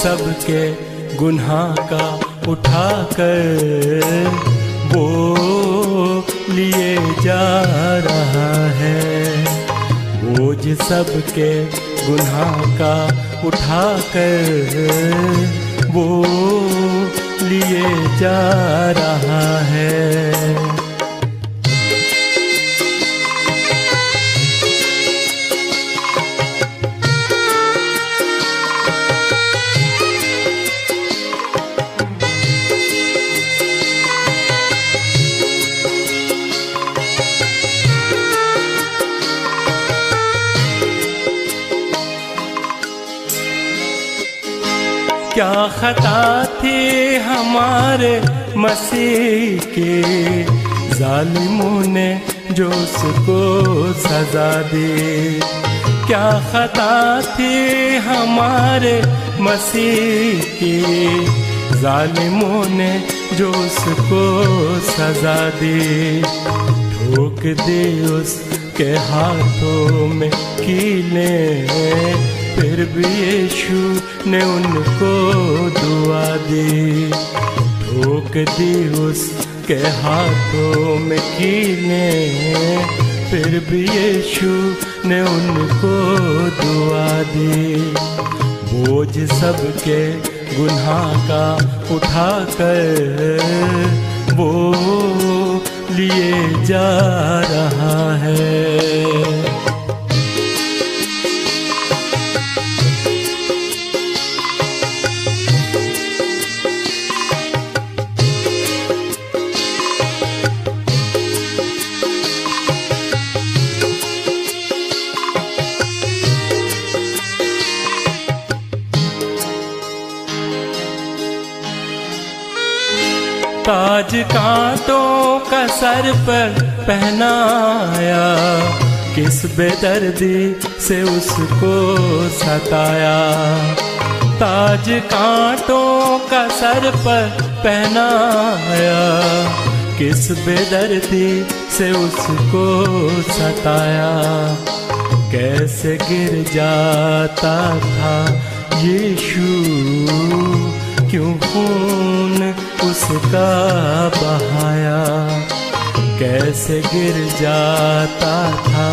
सबके गुनाह का उठाकर वो लिए जा रहा है। बोझ सबके गुनाह का उठाकर वो लिए जा रहा है। क्या खता थी हमारे मसीह के, जालिमों ने जो उसको सजा दी। क्या खता थी हमारे मसीह की, जालिमों ने जो उसको सजा दी। ठोक दी उसके हाथों में कीलें, फिर भी यीशु ने उनको दुआ दी। ठोक दी उसके हाथों में कीलें, फिर भी यीशु ने उनको दुआ दी। बोझ सबके गुनाह का उठाकर वो लिए जा रहा है। ताज कांटों का सर पर पहनाया, किस बेदर्दी से उसको सताया। ताज कांटों का सर पर पहनाया, किस बेदर्दी से उसको सताया। कैसे गिर जाता था यीशु, क्यों खून उसका बहाया। कैसे गिर जाता था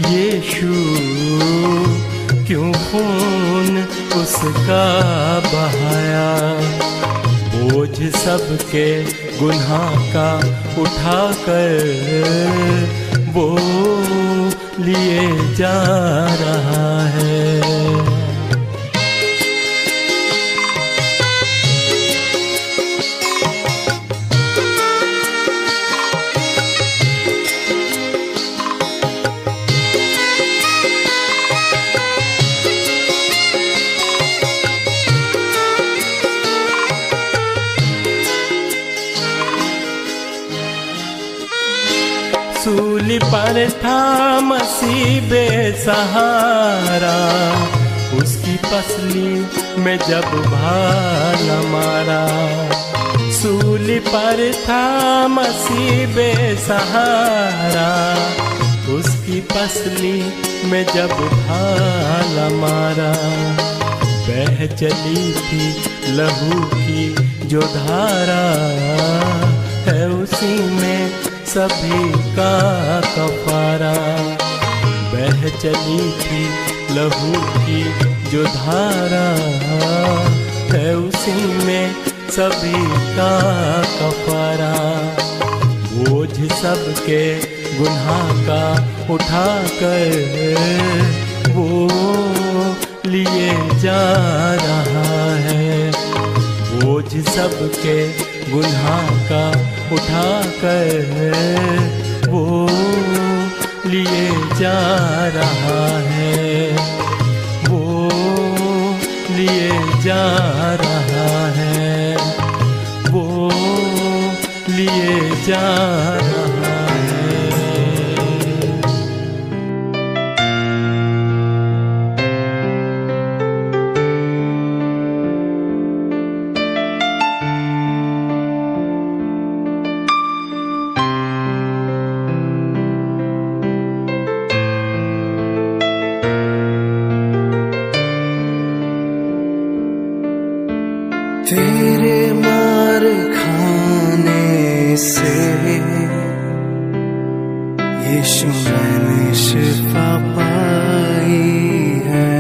यीशु, क्यों खून उसका बहाया। बोझ सबके गुनाह का उठाकर वो लिए जा रहा है। सूली पर था मसीह बेसहारा, उसकी पसली में जब भाला मारा। सूली पर था मसीह बेसहारा, उसकी पसली में जब भाला मारा। बह चली थी लहू की जो धारा, है उसी में सभी का कफारा। बह चली थी लहू की जो धारा, है उसी में सभी का कफारा। बोझ सबके गुनाह का उठाकर वो लिए जा रहा है। बोझ सबके गुनाह का उठाकर वो लिए जा रहा है। वो लिए जा रहा है। वो लिए जा रहा है। यीशु मैंने शिफा पाई है।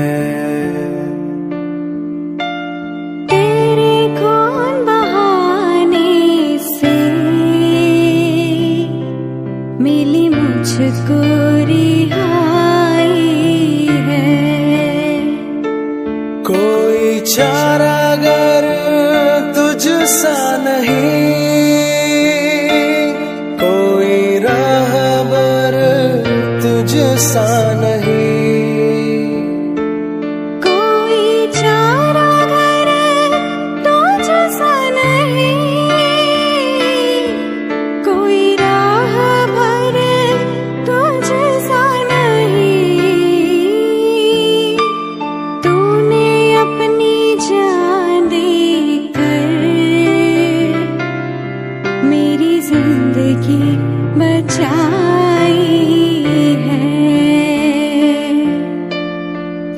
तेरे कौन बहाने से मिली मुझको रिहाई है। कोई चारागर तुझ सा नहीं, कोई राहबर तुझ सा नहीं, कोई चारागर तुझ सा नहीं, कोई राहबर तुझ सा नहीं। तूने अपनी जान देकर मेरी जिंदगी बचाई है।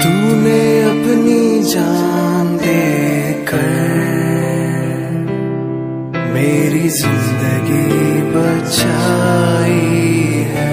तूने अपनी जान देकर मेरी जिंदगी बचाई है।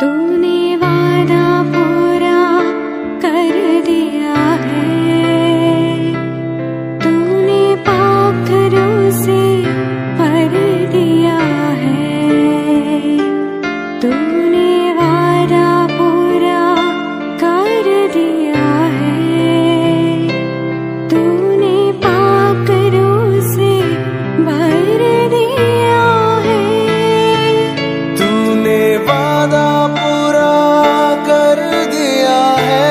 तूने वादा पूरा कर दिया है। तूने पाखरों से भर दिया है। तूने वादा पूरा कर दिया है। तूने पाखरों से भर दिया है। तूने वादा पूरा कर दिया है।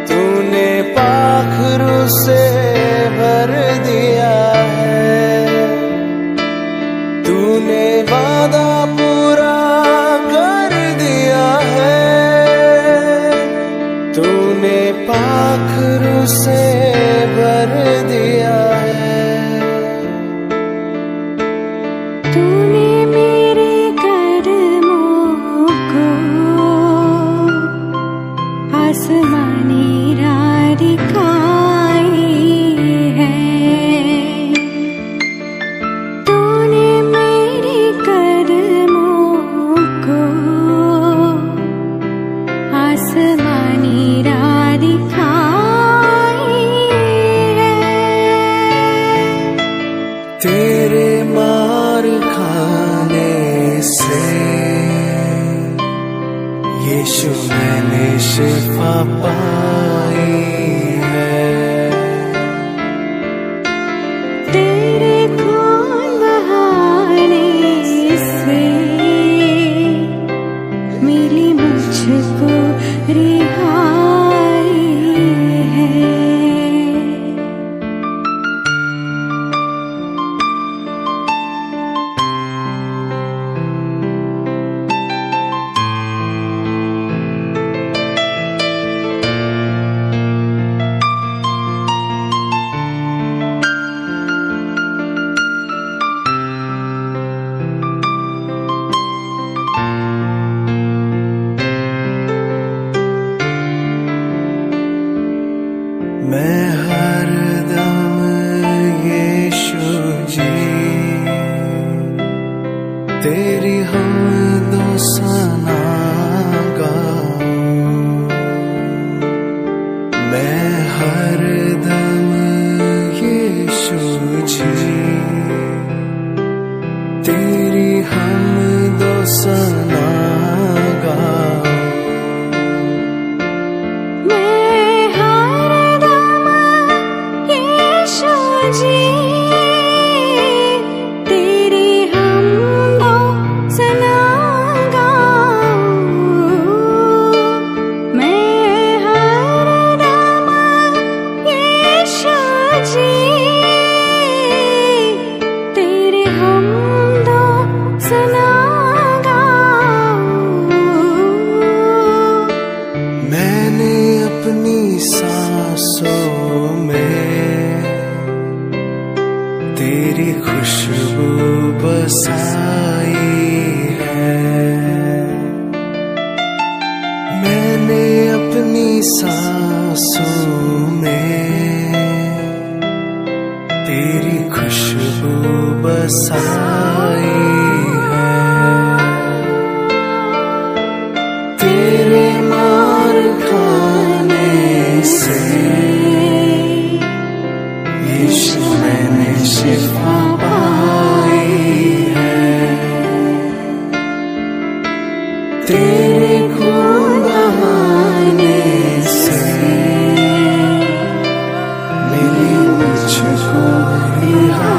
तूने पाखरू से भर दिया है। तूने वादा पूरा कर दिया है। तूने पाखरू से भर दिया है। तूने मेरे कदमों को आसमानी राह दिखाई है। तूने मेरे कदमों को आसमानी राह दिखाई है। तेरे मार खाने से यीशु मैंने शिफा पाई है। तेरे खून बहाने से मिली मुझको रिहाई है। मैं हरदम यीशु जी तेरी हमदो सना गाऊं। मैं हरदम यीशु जी तेरी हमदो सना गाऊं। तेरी हमदो सना गाऊं। तेरी खुशबू बसाई है। मैंने अपनी सांसों में तेरी खुशबू बसाई है। तेरे मार खाने से यीशु मैंने शिफा पाई है। तेरे खून बहाने से मिली मुझको रिहाई।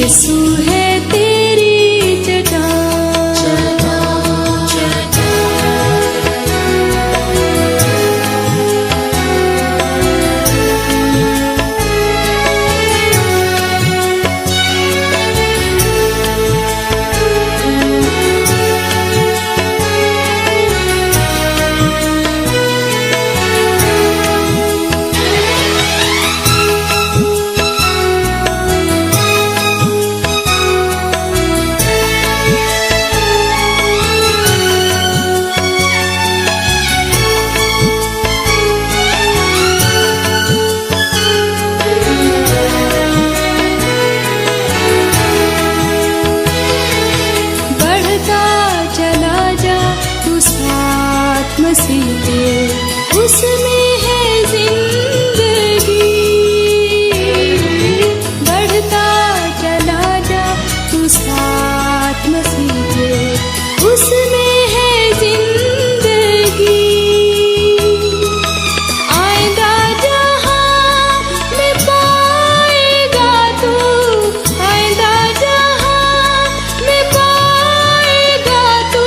यीशु है तेरी उसमें है जिंदगी, बढ़ता चला जा तू साथ मसीह के, उसमें है जिंदगी। आएगा जहां में पाएगा तू, आएगा जहां में पाएगा तू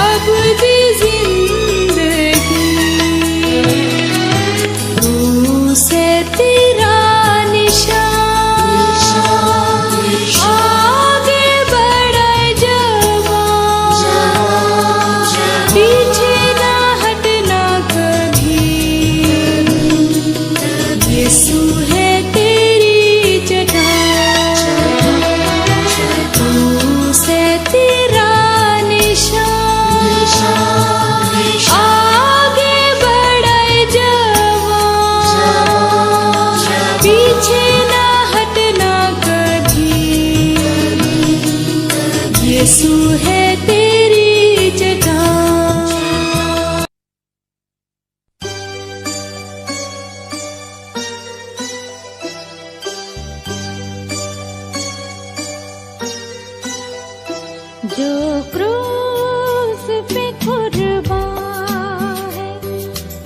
अब दी यीशु है तेरी जगह। जो क्रूस पे कुर्बान है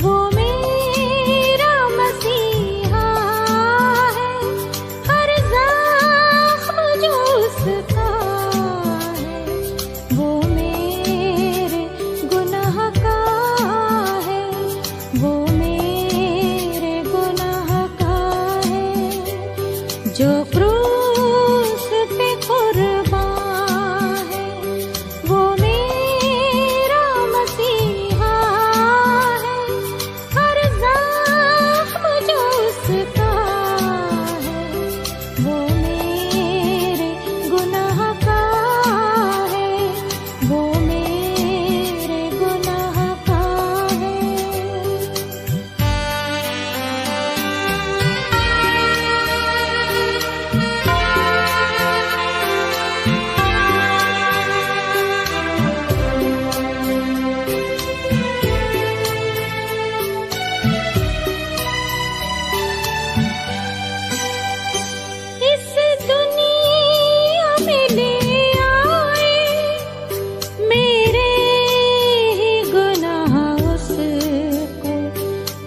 वो मेरा मसीहा है, हर ज़ख्म जो उसका जो क्रूस पे कुर्बान है वो मेरा मसीहा है, हर ज़ख्म जो उसका है वो मेरे गुनाह का है, वो मेरे गुनाह का है।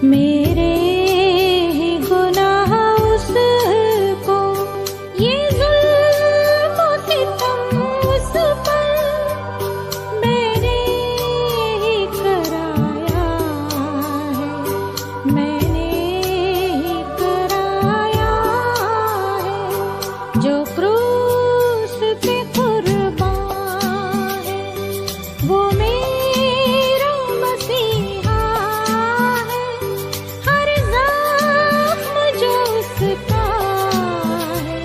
मेरे ही गुनाह उसको, ये ज़ुल्म सितम उस पर मैंने ही कराया है, मैंने ही कराया है। जो क्रूस पे कुर्बान है वो मेरा मसीहा है, हर ज़ख्म जो उसका है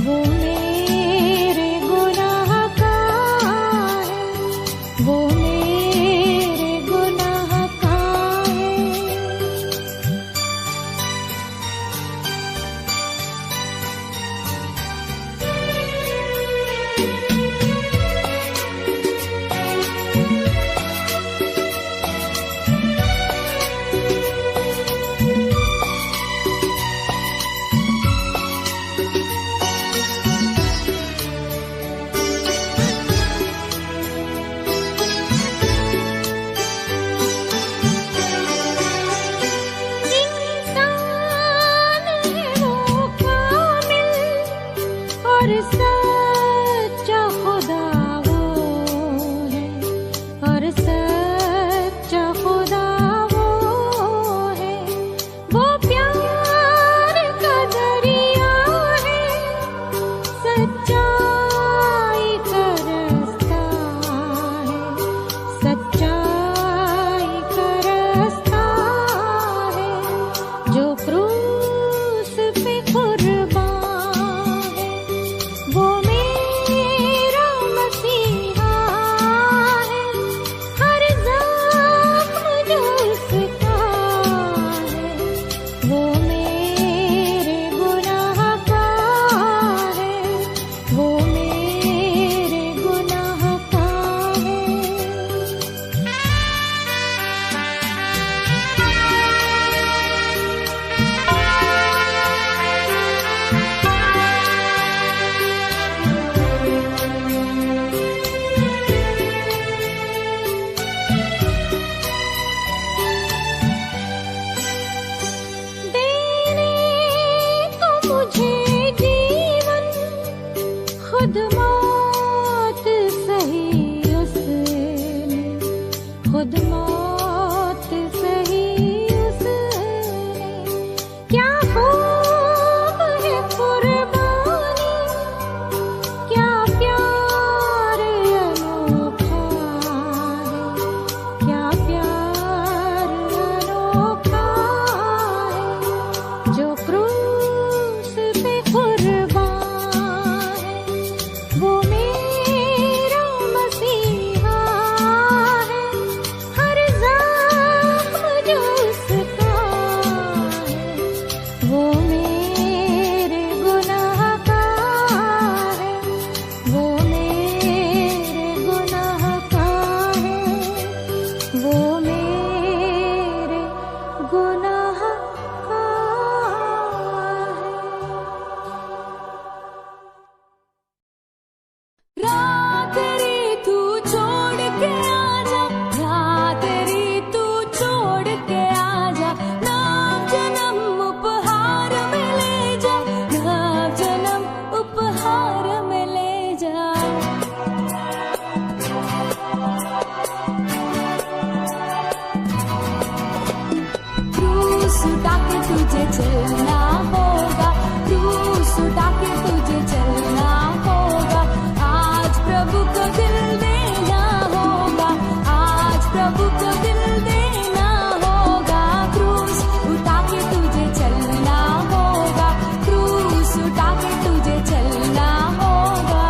वो मेरे गुनाह का है, वो मेरे गुनाह का है। और सच्चा खुदा वो है, और सच्चा खुदा वो है। वो प्यार का दरिया है, सच्चाई का रास्ता है, सच्चाई का रास्ता है। जो क्रूस पे कुर्बान है, वो मेरा मसीहा है। हर ज़ख्म जो उसका है, वो मेरे गुनाह का है, वो मेरे गुनाह का है। देने को मुझे जीवन, खुद मौत सही उसने, खुद मौत सही उसने। क्या खूब है कुर्बानी, क्या प्यार अनोखा है, क्या प्यार अनोखा है। जो क्रूस पे कुर्बान है, वो मेरा मसीहा है। हर ज़ख्म जो उसका है, वो मेरे गुनाह का है, वो मेरे गुनाह का है, वो मेरे गुनाह का है। रात रे तू छोड़ के आजा, रात रे तू छोड़ के आजा। नाम जन्म उपहार में ले जा, नाम जन्म उपहार में ले जा। क्रूस उठा के तुझे चलना होगा, क्रूस उठा के तुझे चलना होगा। आज प्रभु को दिल देना होगा, आज प्रभु को दिल देना होगा। क्रूस उठा के तुझे चलना होगा, क्रूस उठा के तुझे चलना होगा।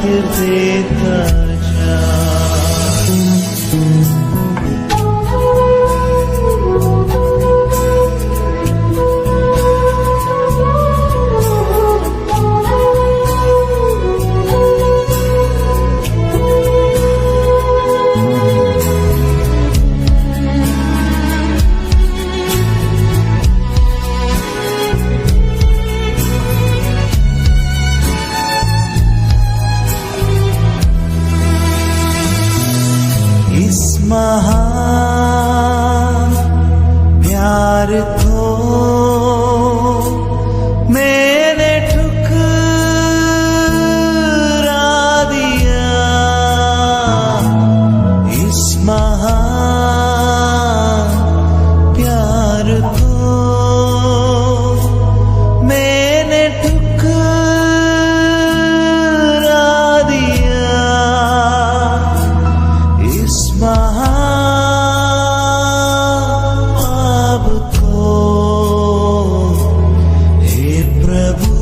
खातिर देता जा। इस महान प्यार को मैंने ठुकरा दिया। इस महान प्यार को मैंने ठुकरा दिया। इस महापाप को हे प्रभु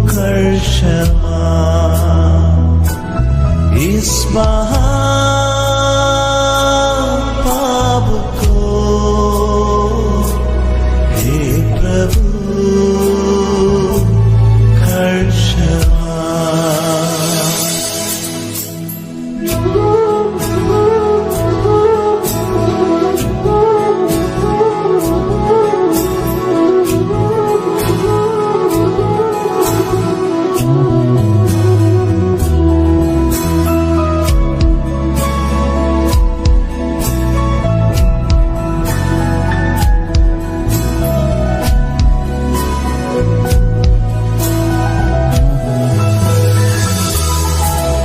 कर क्षमा। इस महापाप को हे प्रभु कर क्षमा।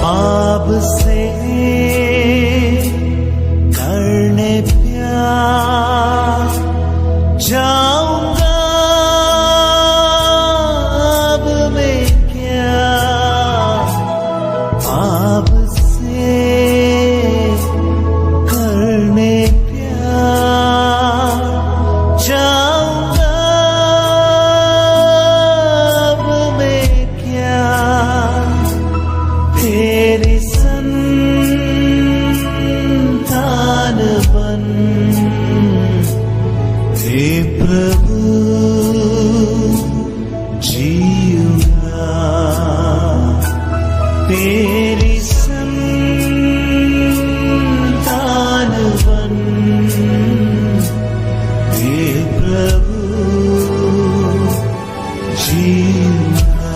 पाप से करने प्यार जाऊंगा अब मैं क्या। पाप से करने प्यार जाऊंगा अब मैं क्या। तेरी संतान बन हे प्रभु जीऊंगा। तेरी संतान बन हे प्रभु जीऊंगा।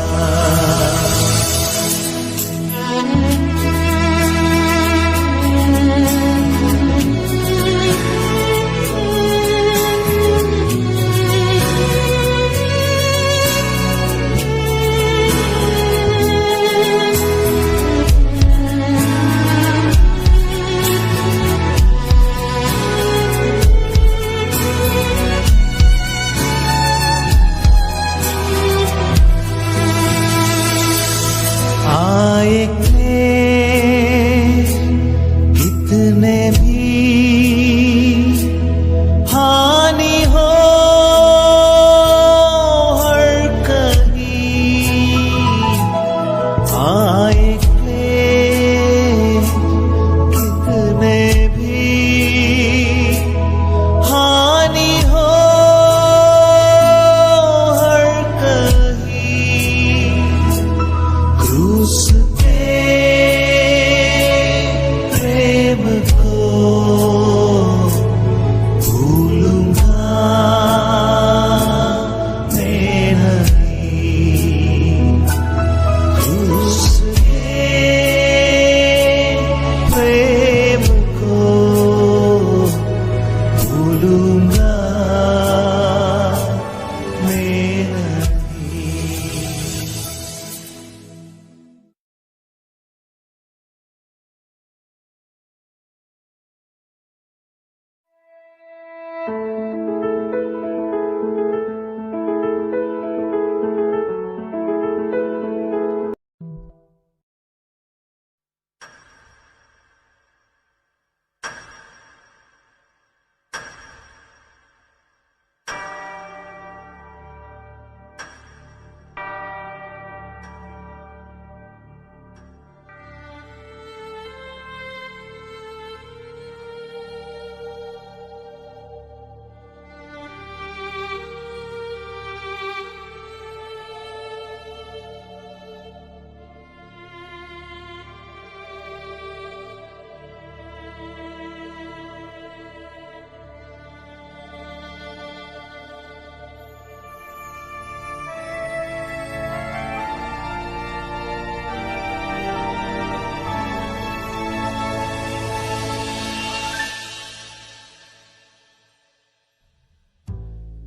आए क्लेश कितने भी हानि हो हर कहीं। आए क्लेश कितने भी हानि हो हर कहीं। क्रूस पे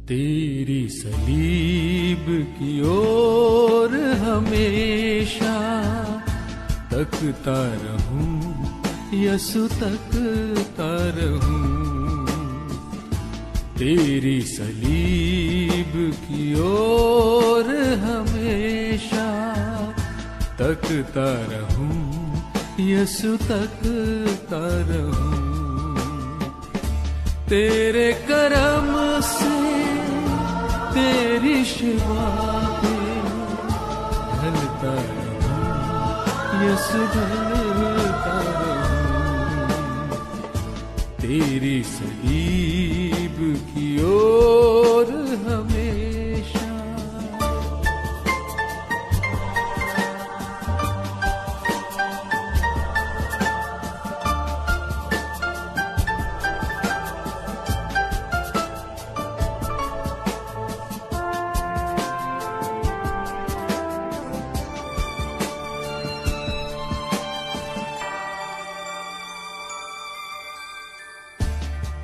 तेरी सलीब की ओर हमेशा तकता रहूं, यसु तकता रहूं। तेरी सलीब की ओर हमेशा तकता रहूं, यसु तकता रहूं। तेरे करम से तेरी शिवा पे ढलता रहूं, यसु ढलता रहूं। तेरी सलीब की ओर हमेशा।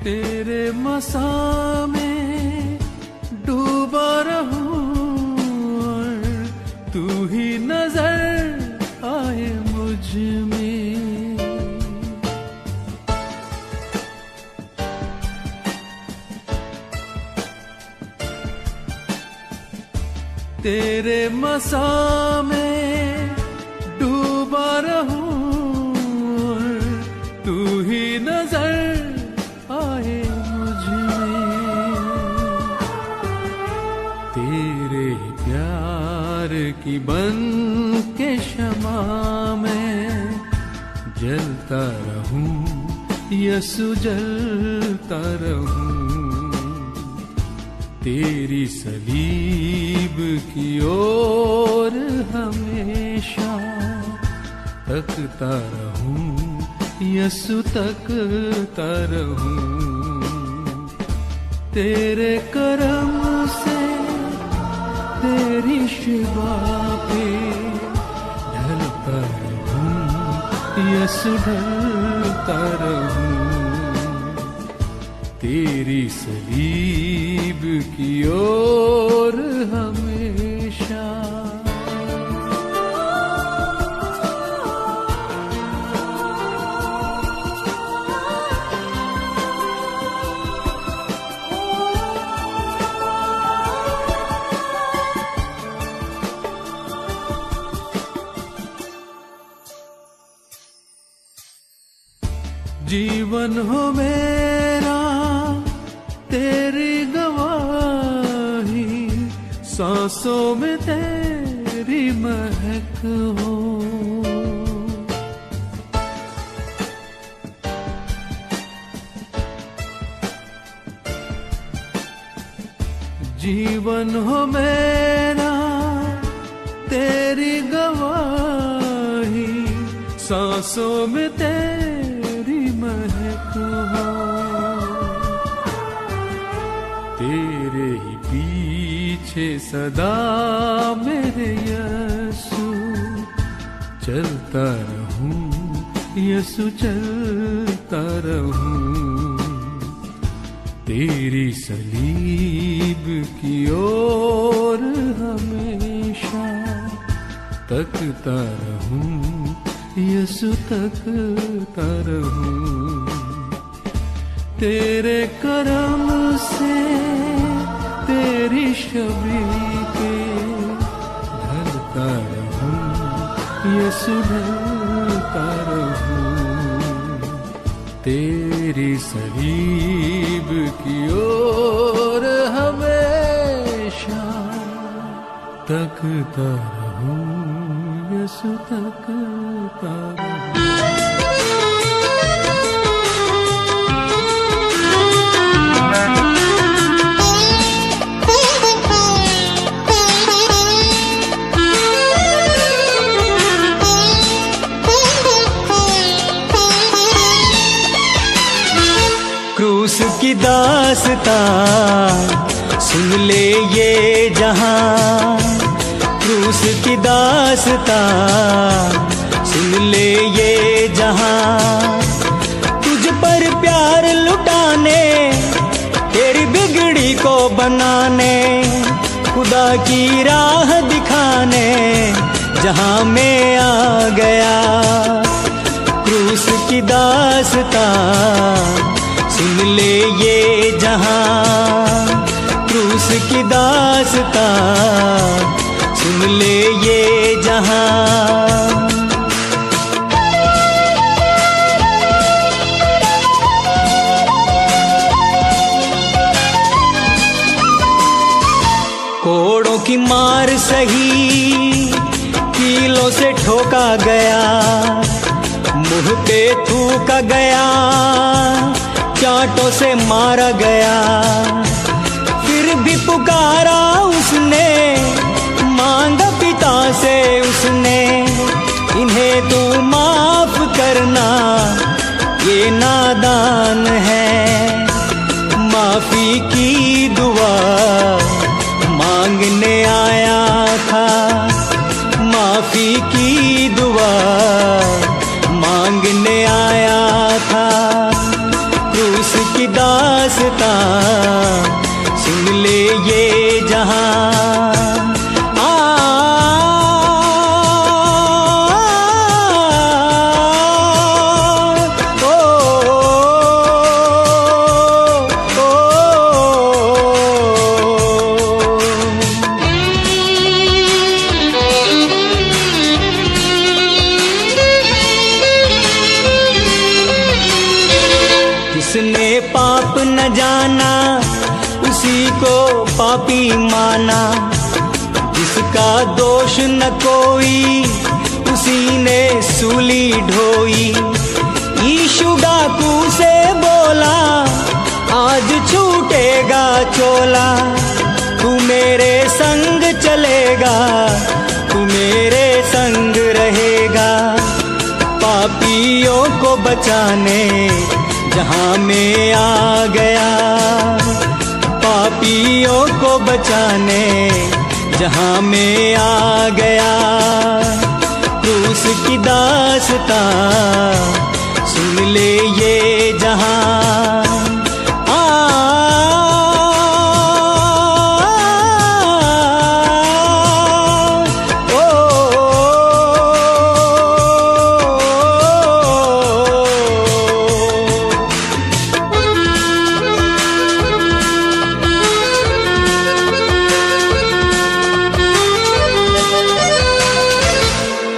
तेरे मसा में डूबा रहूं और तू ही नजर आए मुझ में। तेरे मसा में डूबा रहूं और तू ही नजर आए मुझमें। तेरे प्यार की बन के शमा में जलता रहूं, यसु जलता रहूं। तेरी सलीब की ओर हमेशा तकता रहूं, यसु तकता रहूं। तेरे करम से तेरी शिवा पे ढलता रहूं, यसु ढलता रहूं। तेरी सलीब की ओर हमेशा। जीवन हो मेरा तेरी गवाही, सांसों में तेरी महक हो। जीवन हो मेरा तेरी गवाही, सांसों में तेरी महक हो। तेरे ही पीछे सदा मेरे यसु चलता रहूं, यसु चलता रहूं। तेरी सलीब की ओर हमेशा तकता रहूं, यसु तकता रहूं। तेरे करम से तेरी छवि पे ढलता रहूं, यसु ढलता रहूं। तेरी सलीब की ओर हमेशा तकता रहूं, यसु तकता रहूं। क्रूस की दास्तां सुन ले ये जहां, क्रूस की दास्तां सुन ले ये जहां। तुझ पर प्यार लुटाने तेरी बिगड़ी को बनाने, खुदा की राह दिखाने जहां मैं आ गया। क्रूस की दास्तां सुन ले ये जहां, क्रूस की दास्तां सुन ले ये जहां। कोड़ों की मार सही, कीलों से ठोका गया, मुंह पे थूका गया, चांटों से मारा गया। फिर भी पुकारा उसने, मांगा पिता से उसने, इन्हें तू माफ करना, ये नादान है। माफी की दुआ मांगने आया था, माफी की दुआ मांगने आया था। क्रूस की दास्तां सुन ले ये जहां। जिसने पाप न जाना उसी को पापी माना, जिसका दोष न कोई उसी ने सूली ढोई। यीशु डाकू से बोला, आज छूटेगा चोला, तू मेरे संग चलेगा, तू मेरे संग रहेगा। पापियों को बचाने जहां मैं आ गया, पापियों को बचाने जहां मैं आ गया। क्रूस की दास्तां सुन ले ये जहां।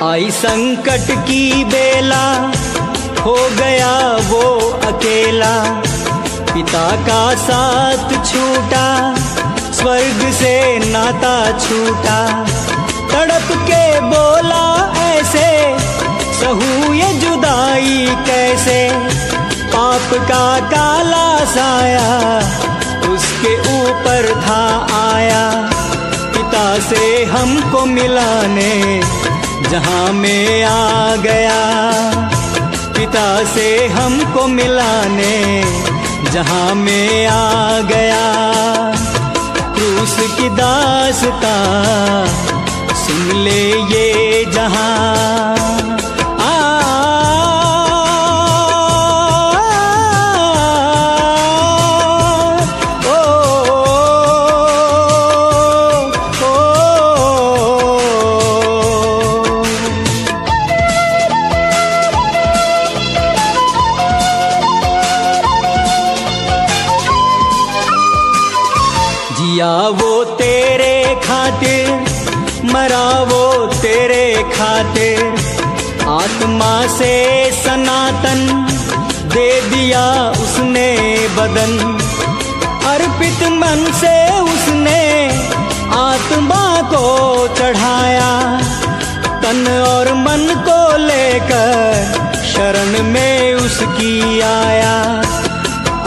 आई संकट की बेला, हो गया वो अकेला, पिता का साथ छूटा, स्वर्ग से नाता छूटा। तड़प के बोला ऐसे, सहू ये जुदाई कैसे। पाप का काला साया उसके ऊपर था आया, पिता से हमको मिलाने जहां मैं आ गया। पिता से हमको मिलाने जहां मैं आ गया। क्रूस की दास्तां सुन ले ये जहां। जिया वो तेरे खातिर, मरा वो तेरे खातिर, आत्मा से सनातन दे दिया उसने बदन। अर्पित मन से उसने आत्मा को चढ़ाया, तन और मन को लेकर शरण में उसकी आया।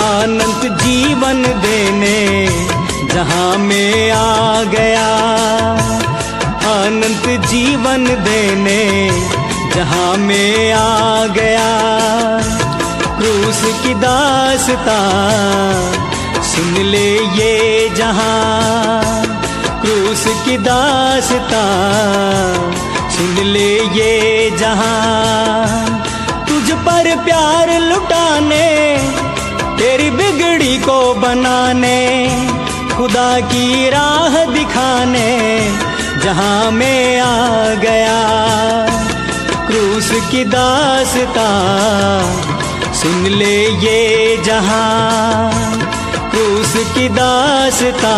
अनंत जीवन देने जहां मैं आ गया, अनंत जीवन देने जहां मैं आ गया। क्रूस की दास्तां सुन ले ये जहां, क्रूस की दास्तां सुन ले ये जहां। तुझ पर प्यार लुटाने, तेरी बिगड़ी को बनाने, खुदा की राह दिखाने जहां में आ गया। क्रूस की दास्तां सुन ले ये जहां, क्रूस की दास्तां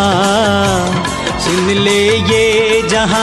सुन ले ये जहां।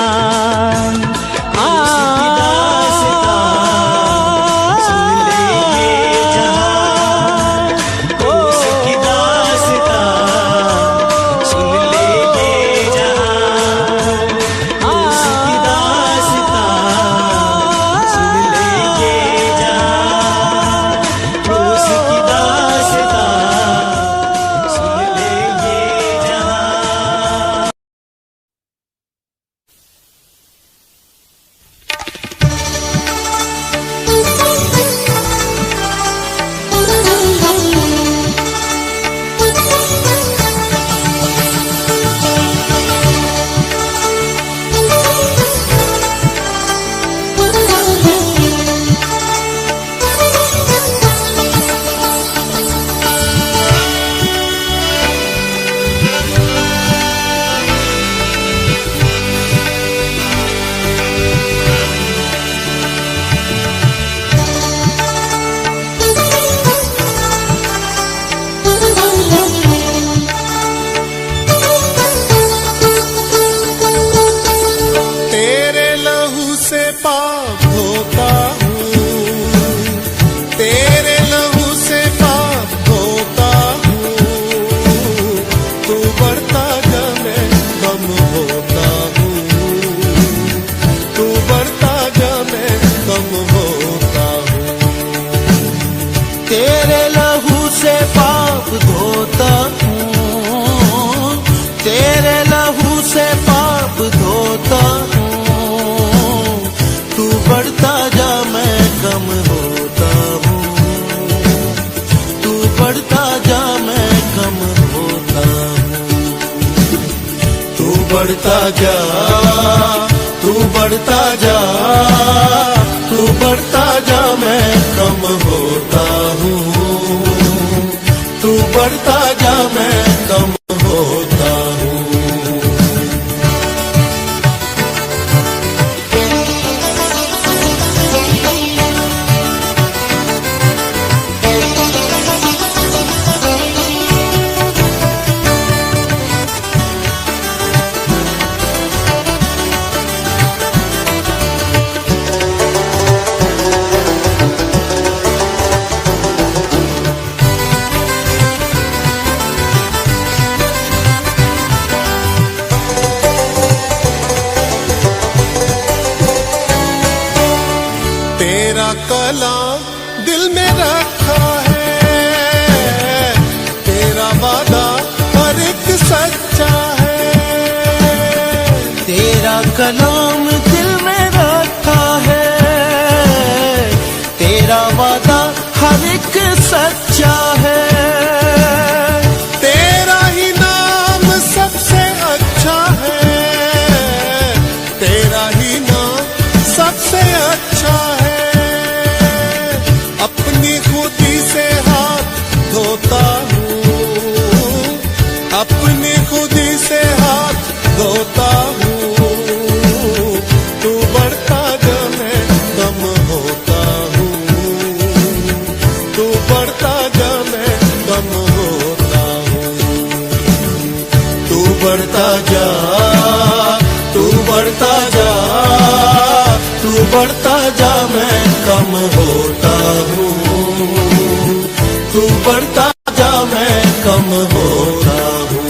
बढ़ता जा, तू बढ़ता जा, तू बढ़ता जा, मैं कम होता हूँ। तू बढ़ता जा, मैं कम होता हूँ। तेरा कलाम दिल में रखा है, तेरा वादा हर एक सच्चा है। तेरा कलाम दिल में रखा है, तेरा वादा हर एक सच्चा है। तेरा ही नाम सबसे अच्छा है, तेरा ही नाम सबसे अच्छा है। अपनी खुदी से हाथ धोता हूँ, अपनी खुदी से हाथ धोता हूँ। तू बढ़ता जा, मैं कम होता हूँ। तू बढ़ता जा, मैं कम होता हूँ। तू बढ़ता जा, तू बढ़ता जा, तू बढ़ता जा, मैं कम होता हूँ। तू बढ़ता जा, मैं कम होता हूँ।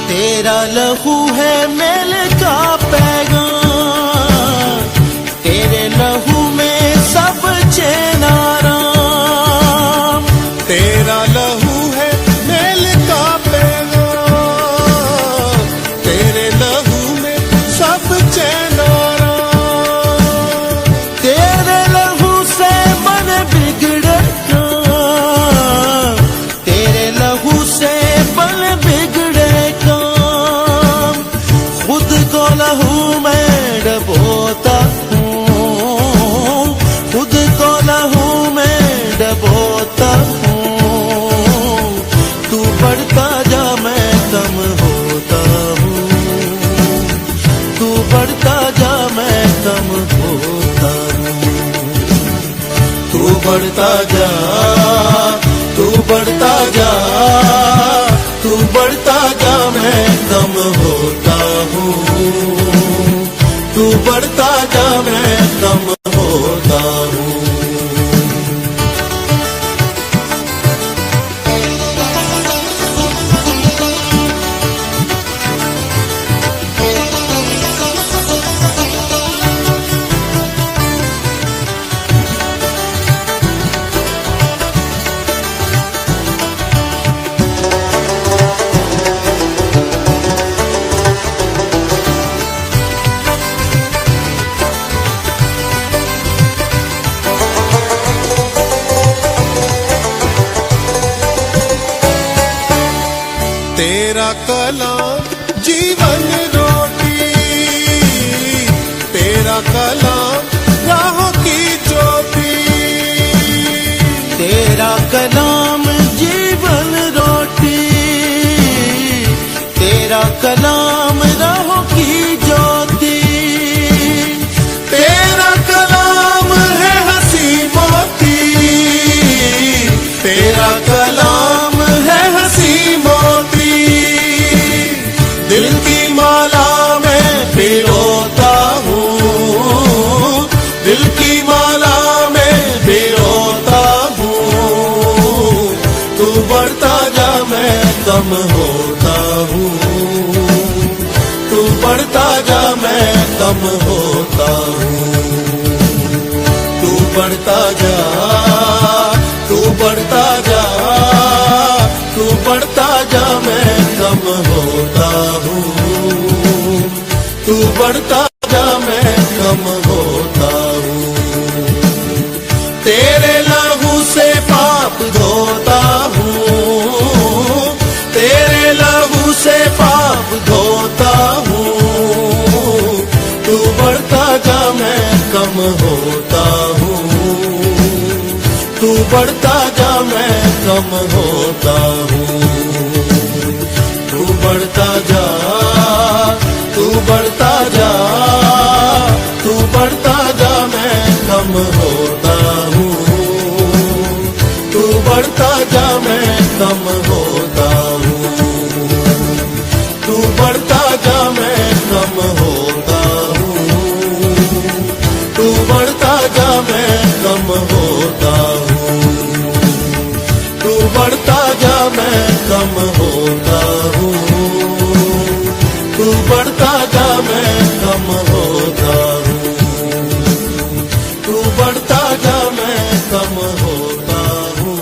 तेरा लहू है मेल का पैगाम, तेरे लहू में सब चैन आराम। तेरा लहू है हूँ मैं डबोता हूँ, खुद को लहू में डबोता हूँ। तू बढ़ता जा मैं कम होता हूँ, तू बढ़ता जा मैं कम होता हूँ। तू बढ़ता जा, तू बढ़ता जा, तू बढ़ता जा मैं कम होता हूँ। तू बढ़ता जा मैं कम होता हूँ। तेरा कलाम जीवन रोटी, तेरा कलाम राहों की ज्योति। तेरा कलाम जीवन रोटी, तेरा कलाम राहों की ज्योति। तेरा कलाम है हंसी मोती, तेरा कलाम है हंसी मोती। दिल की माला में पिरोता हूँ, दिल की माला में पिरोता हूँ। तू बढ़ता जा मैं कम होता हूँ, तू बढ़ता जा मैं कम होता हूँ। तू बढ़ता जा, तू बढ़ता जा, तू बढ़ता जा मैं कम होता हूँ। तू बढ़ता जा मैं कम होता हूँ। तेरे लहू से पाप धोता हूँ, तेरे लहू से पाप धोता हूँ। तू बढ़ता जा मैं कम होता हूँ, तू बढ़ता जा मैं कम होता हूँ। तू बढ़ता जा, तू बढ़ता जा, तू बढ़ता जा मैं कम होता हूँ। तू बढ़ता जा मैं कम होता हूँ, तू बढ़ता जा मैं कम होता हूँ। तू बढ़ता जा मैं कम होता हूँ, तू बढ़ता जा मैं कम होता हूँ। तू बढ़ता जा मैं कम होता हूँ, तू बढ़ता जा मैं कम होता हूँ। तू बढ़ता जा मैं कम होता हूँ।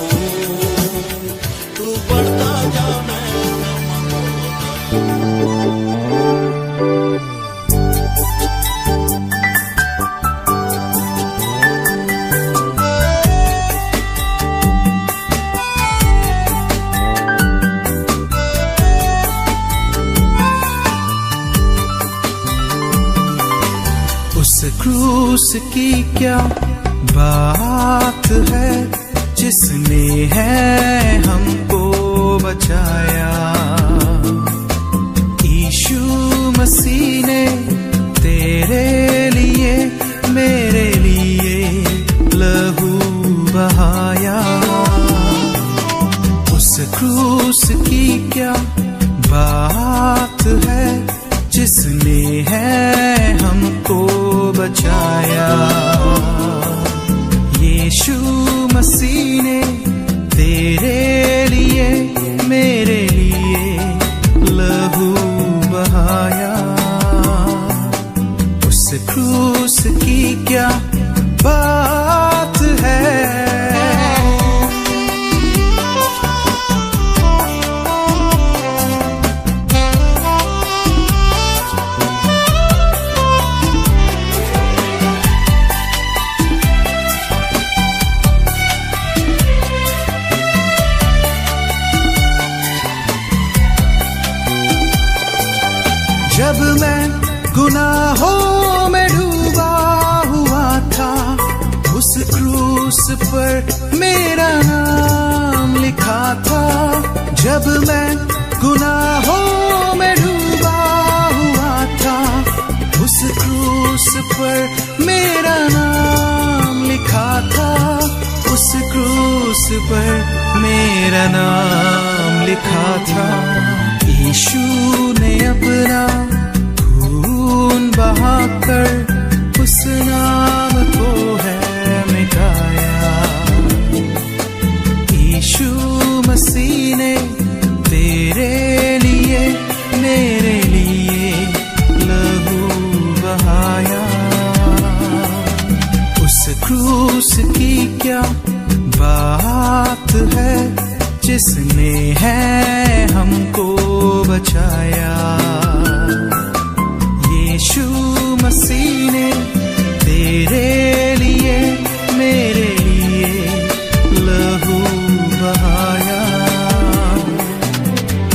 उस क्रूस की क्या बात है, जिसने है हमको बचाया। यीशु मसीह ने तेरे लिए मेरे लिए लहू बहाया। उस क्रूस की क्या बात है, जिसने है हमको बचाया। यीशु मसीह ने तेरे लिए मेरे लिए लहू बहाया। उस क्रूस की क्या बात है। जब मैं गुनाह गुनाहों में डूबा हुआ था, उस क्रूस पर मेरा नाम लिखा था। जब मैं गुनाहों में डूबा हुआ था, उस क्रूस पर मेरा नाम लिखा था, उस क्रूस पर मेरा नाम लिखा था। यीशु ने अपना खून बहाकर उस नाम को है मिटाया। यीशु मसीह ने तेरे लिए मेरे लिए लहू बहाया। उस क्रूस की क्या बात है जिसने है हमको बचाया। यीशु मसीह ने तेरे लिए मेरे लिए लहू बहाया।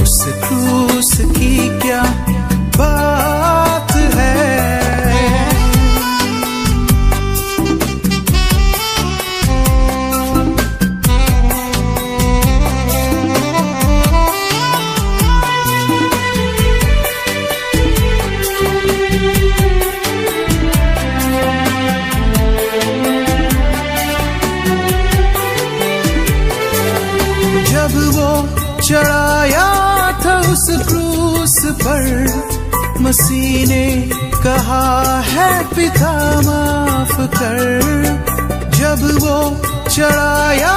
उस क्रूस की क्या बात है। चढ़ाया था उस क्रूस पर, मसीह ने कहा है पिता माफ कर। जब वो चढ़ाया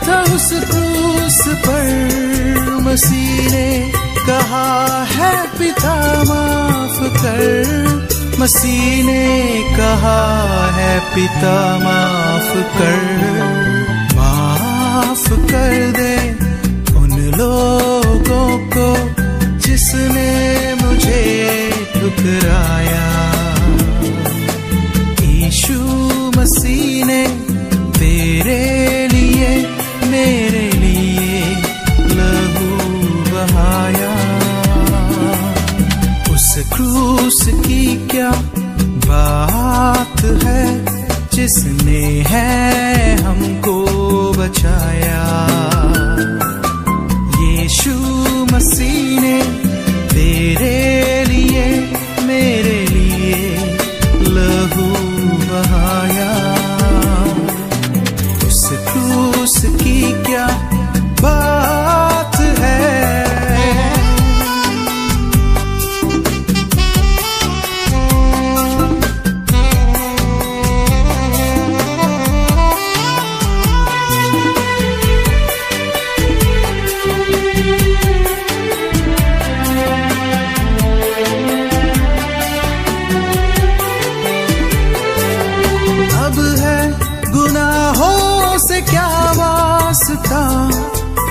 था उस क्रूस पर, मसीह ने कहा है पिता माफ कर। मसीह ने कहा है पिता माफ कर। माफ कर दे लोगों को जिसने मुझे ठुकराया। यीशु मसीह ने तेरे लिए मेरे लिए लहू बहाया। उस क्रूस की क्या बात है जिसने है हमको बचाया। यीशु मसीह ने तेरे लिए मेरे लिए लहू बहाया। उस क्रूस की क्या बात है। क्या वास्ता,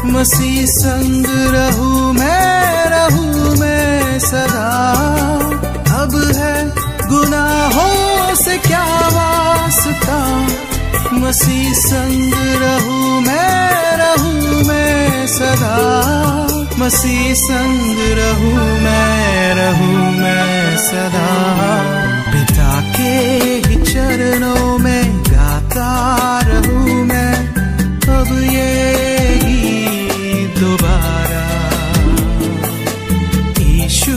मसीह संग रहूं मैं सदा। अब है गुनाहों से क्या वास्ता, मसीह संग रहूं मैं सदा। मसीह संग रहूं मैं सदा। पिता के ही चरणों में गाता रहूं मैं अब ये गीत दोबारा। यीशु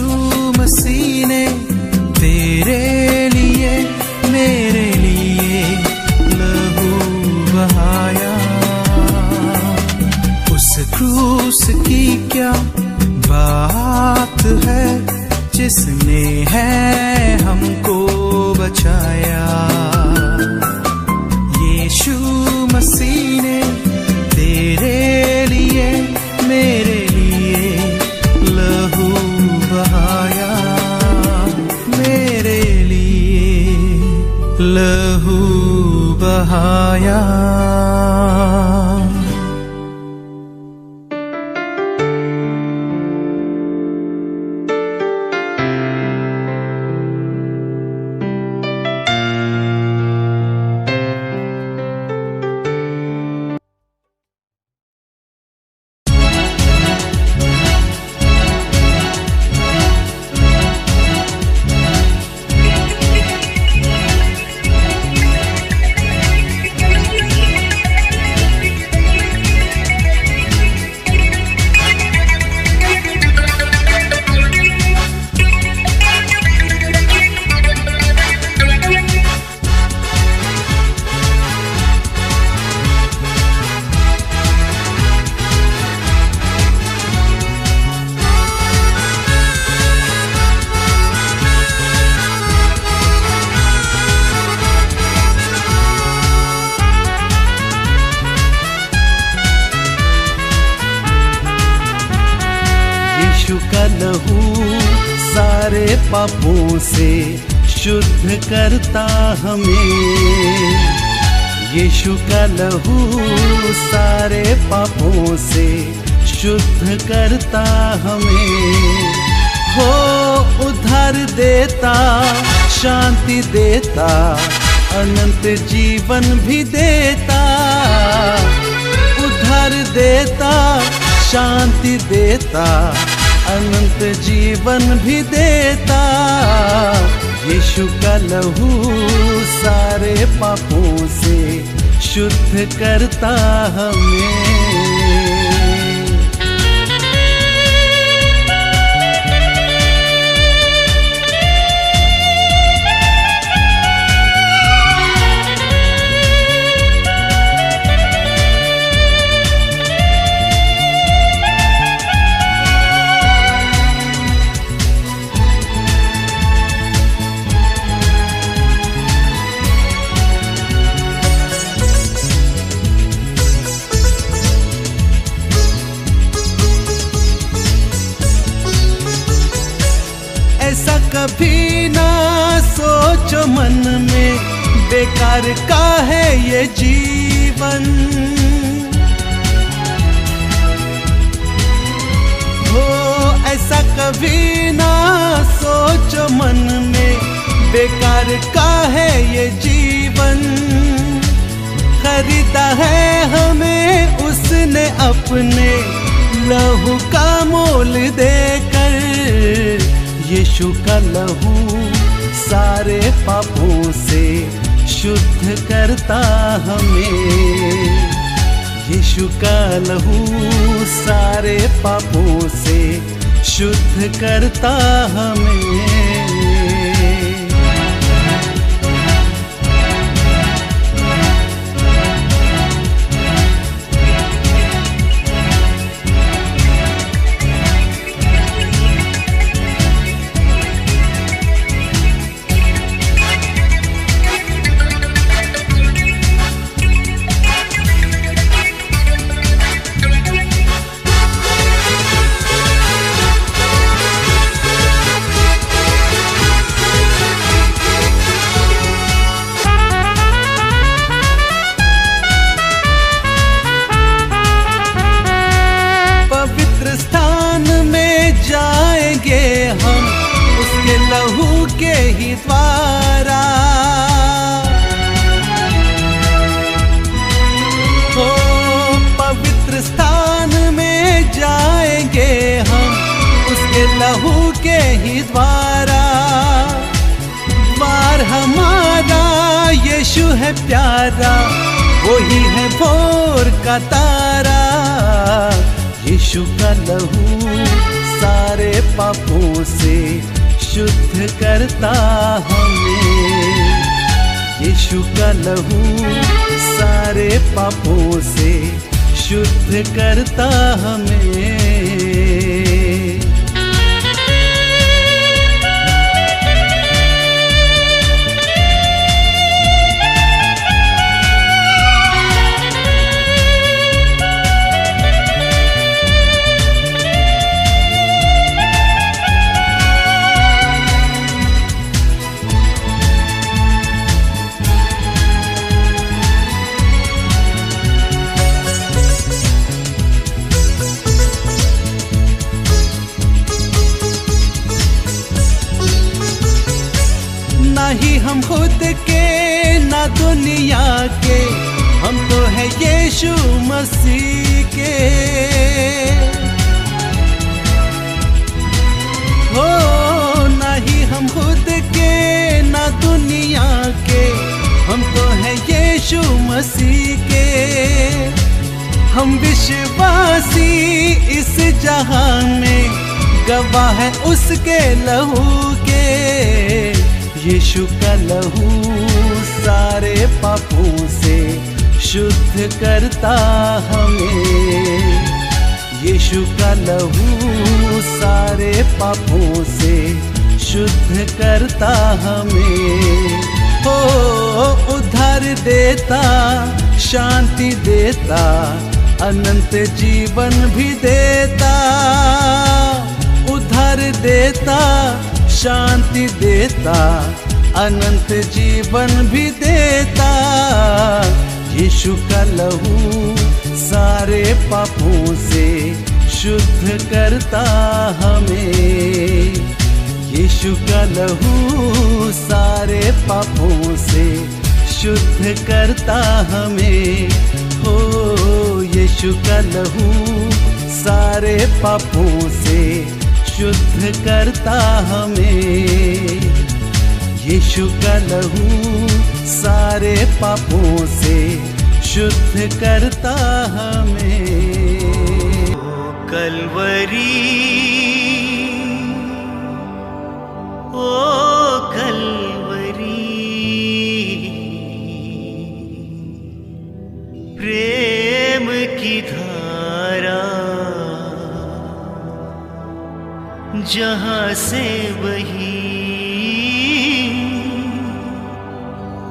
मसीह ने तेरे लिए मेरे लिए लहू बहाया। उस क्रूस की क्या बात है जिसने है हमको बचाया। यीशु मसीह ने तेरे लिए मेरे लिए लहू बहाया। मेरे लिए लहू बहाया। पापों से शुद्ध करता हमें। यीशु का लहू सारे पापों से शुद्ध करता हमें। हो उद्धार देता, शांति देता, अनंत जीवन भी देता। उद्धार देता, शांति देता, अनंत जीवन भी देता। यीशु का लहू सारे पापों से शुद्ध करता हमें। ऐसा कभी ना सोचो मन में, बेकार का है ये जीवन। हो ऐसा कभी ना सोचो मन में, बेकार का है ये जीवन। खरीदा है हमें उसने अपने लहू का मोल देकर। यीशु का लहू सारे पापों से शुद्ध करता हमें। यीशु का लहू सारे पापों से शुद्ध करता हमें। हम उसके लहू के ही द्वारा। हो पवित्र स्थान में जाएंगे हम उसके लहू के ही द्वारा। द्वार हमारा यीशु है प्यारा, वही है भोर का तारा। यीशु का लहू सारे पापों से शुद्ध करता हमें। यीशु का लहू सारे पापों से शुद्ध करता हमें। ना ही हम खुद के ना दुनिया के, हम तो है यीशु मसीह के। हो ना ही हम खुद के ना दुनिया के, हम तो है यीशु मसीह के। हम विश्वासी इस जहां में, गवाह है उसके लहू के। यीशु का लहू सारे पापों से शुद्ध करता हमें। यीशु का लहू सारे पापों से शुद्ध करता हमें। हो उद्धार देता, शांति देता, अनंत जीवन भी देता। उद्धार देता, शांति देता, अनंत जीवन भी देता। यीशु का लहू सारे पापों से शुद्ध करता हमें। यीशु का लहू सारे पापों से शुद्ध करता हमें। हो यीशु का लहू सारे पापों से शुद्ध करता हमें। यीशु का लहू सारे पापों से शुद्ध करता हमें। कलवरी, ओ कलवरी, प्रेम की धारा जहाँ से बही,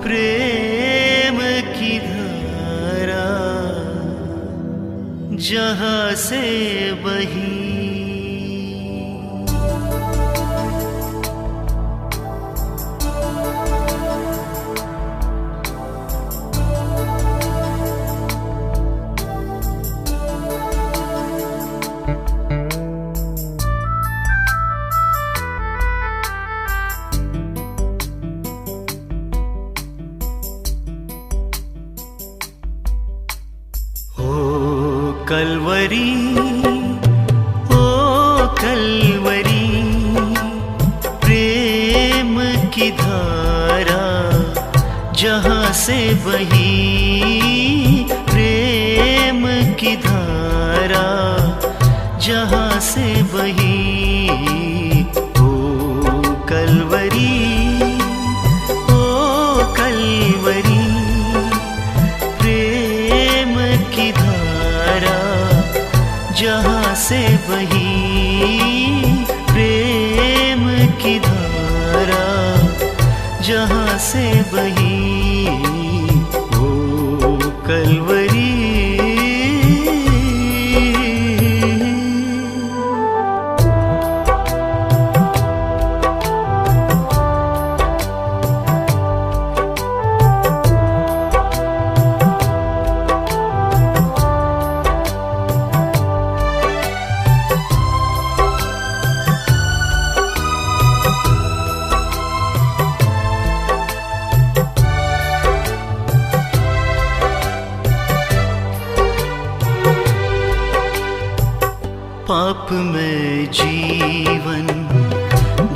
प्रेम की धारा जहाँ से बही। कलवरी, ओ कलवरी, प्रेम की धारा जहाँ से बही, प्रेम की धारा जहाँ से बही। ओ कलवरी, ओ कलवरी, प्रेम की धारा जहाँ से बही, प्रेम की धारा जहाँ से बही। ओ कलवरी, पाप में जीवन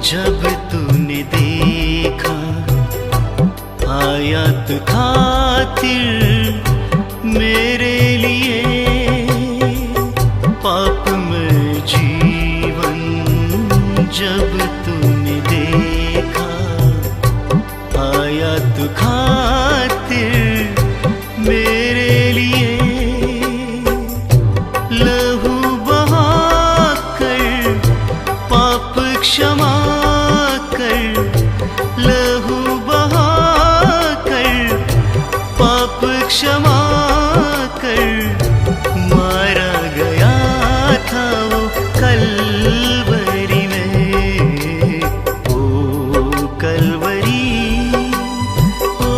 जब तूने देखा, आया तो खातिर मेरे लिए। पाप में जीवन जब तूने देखा, आया तो खातिर मेरे लिए। क्षमा कर, लहू बहा कर, पाप क्षमा कर। मारा गया था वो कलवरी में। ओ कलवरी, ओ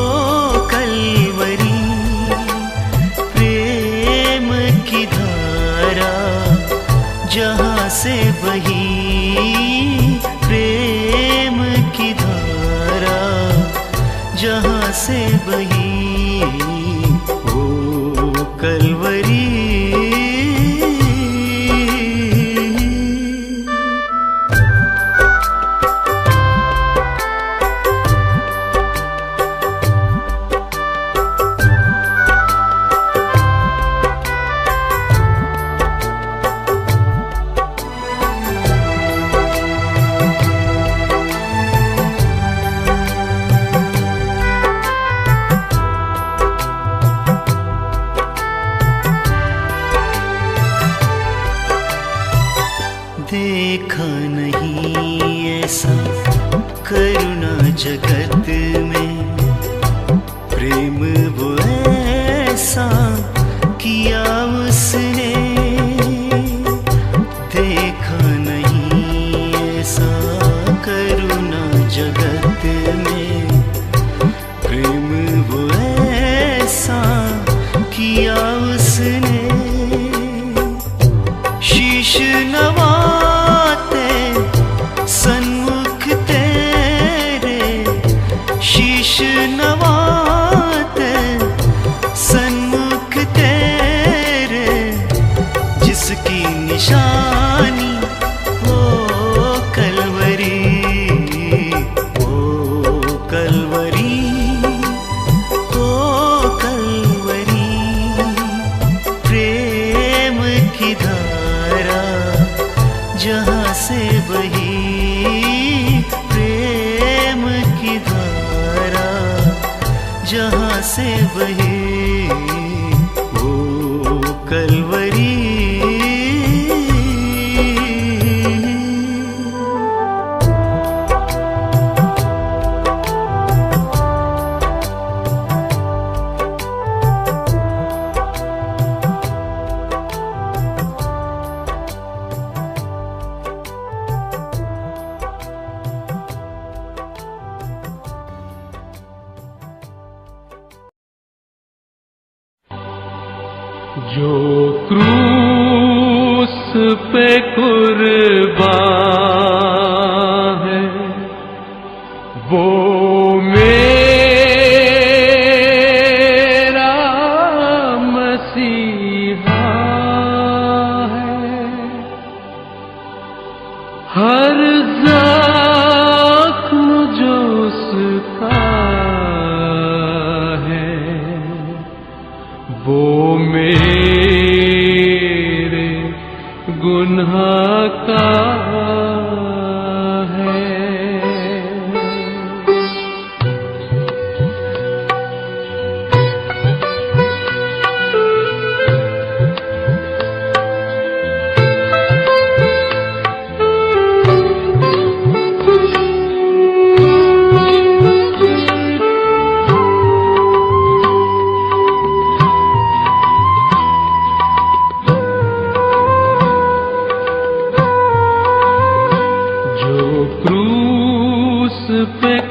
कलवरी, प्रेम की धारा जहाँ से बही, प्रेम की धारा जहाँ से बही। ओ कलवरी, देखा नहीं ऐसा करुणा जगत में, प्रेम वो ऐसा किया उसने। देखा नहीं ऐसा करुणा नवाते सन्मुख तेरे, जिसकी निशानी ओ कलवरी, ओ कलवरी, ओ कलवरी। प्रेम की धारा जहाँ से बही, प्रेम की धारा जहाँ से बही, वो कलवरी। जो क्रूस पे कुर्बान है, वो मेरा मसीहा है। हर जख्म जो उसका है, वो मेरे गुनाह का है।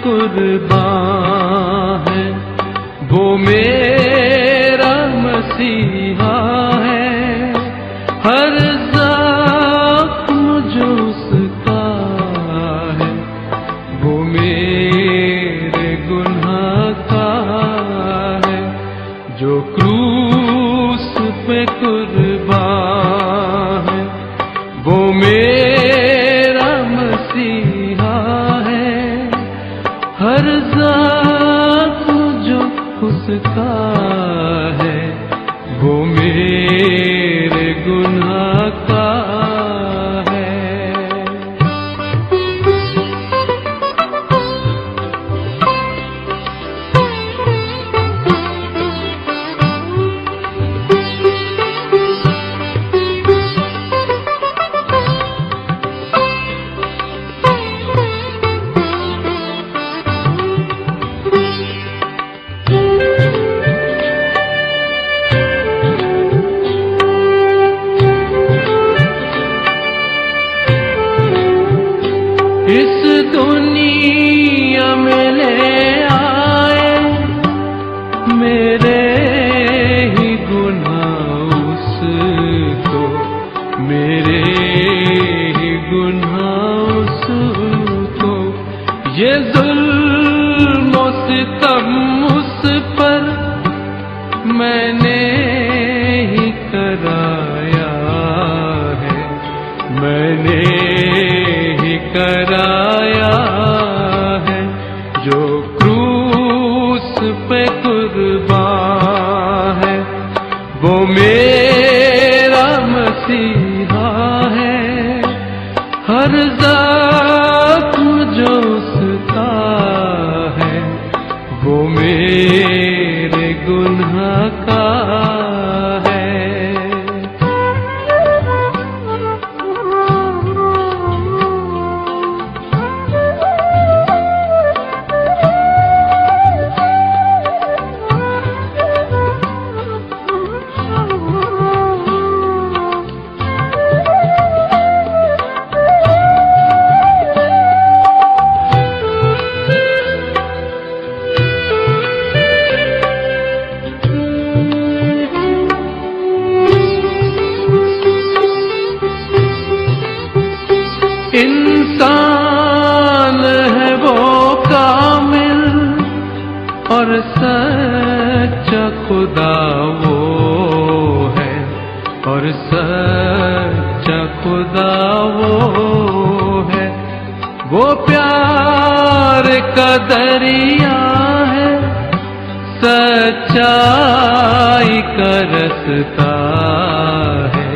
कुर्बान है, वो मेरा मसीहा है। हर ज़ख्म जो उसका है, वो मेरे गुनाह का है। जो क्रूस पे कुर्बान है, वो मेरा मसीहा है। हर ज़ख्म जो उसका है, वो मेरे गुनाह का है। इस दुनिया में ले आए मेरे ही गुनाह उसको, मेरे ही गुनाह उसको। ये जुल्म और सितम उस पर मैंने ही कराया है, मैंने कराया है। जो क्रूस पे कुर्बान है, वो मेरा मसीहा है। हर ज़ख्म जो उसका है, वो मेरे गुनाह का है। और सच्चा खुदा वो है, और सच्चा खुदा वो है। वो प्यार का दरिया है, सच्चाई का रास्ता है,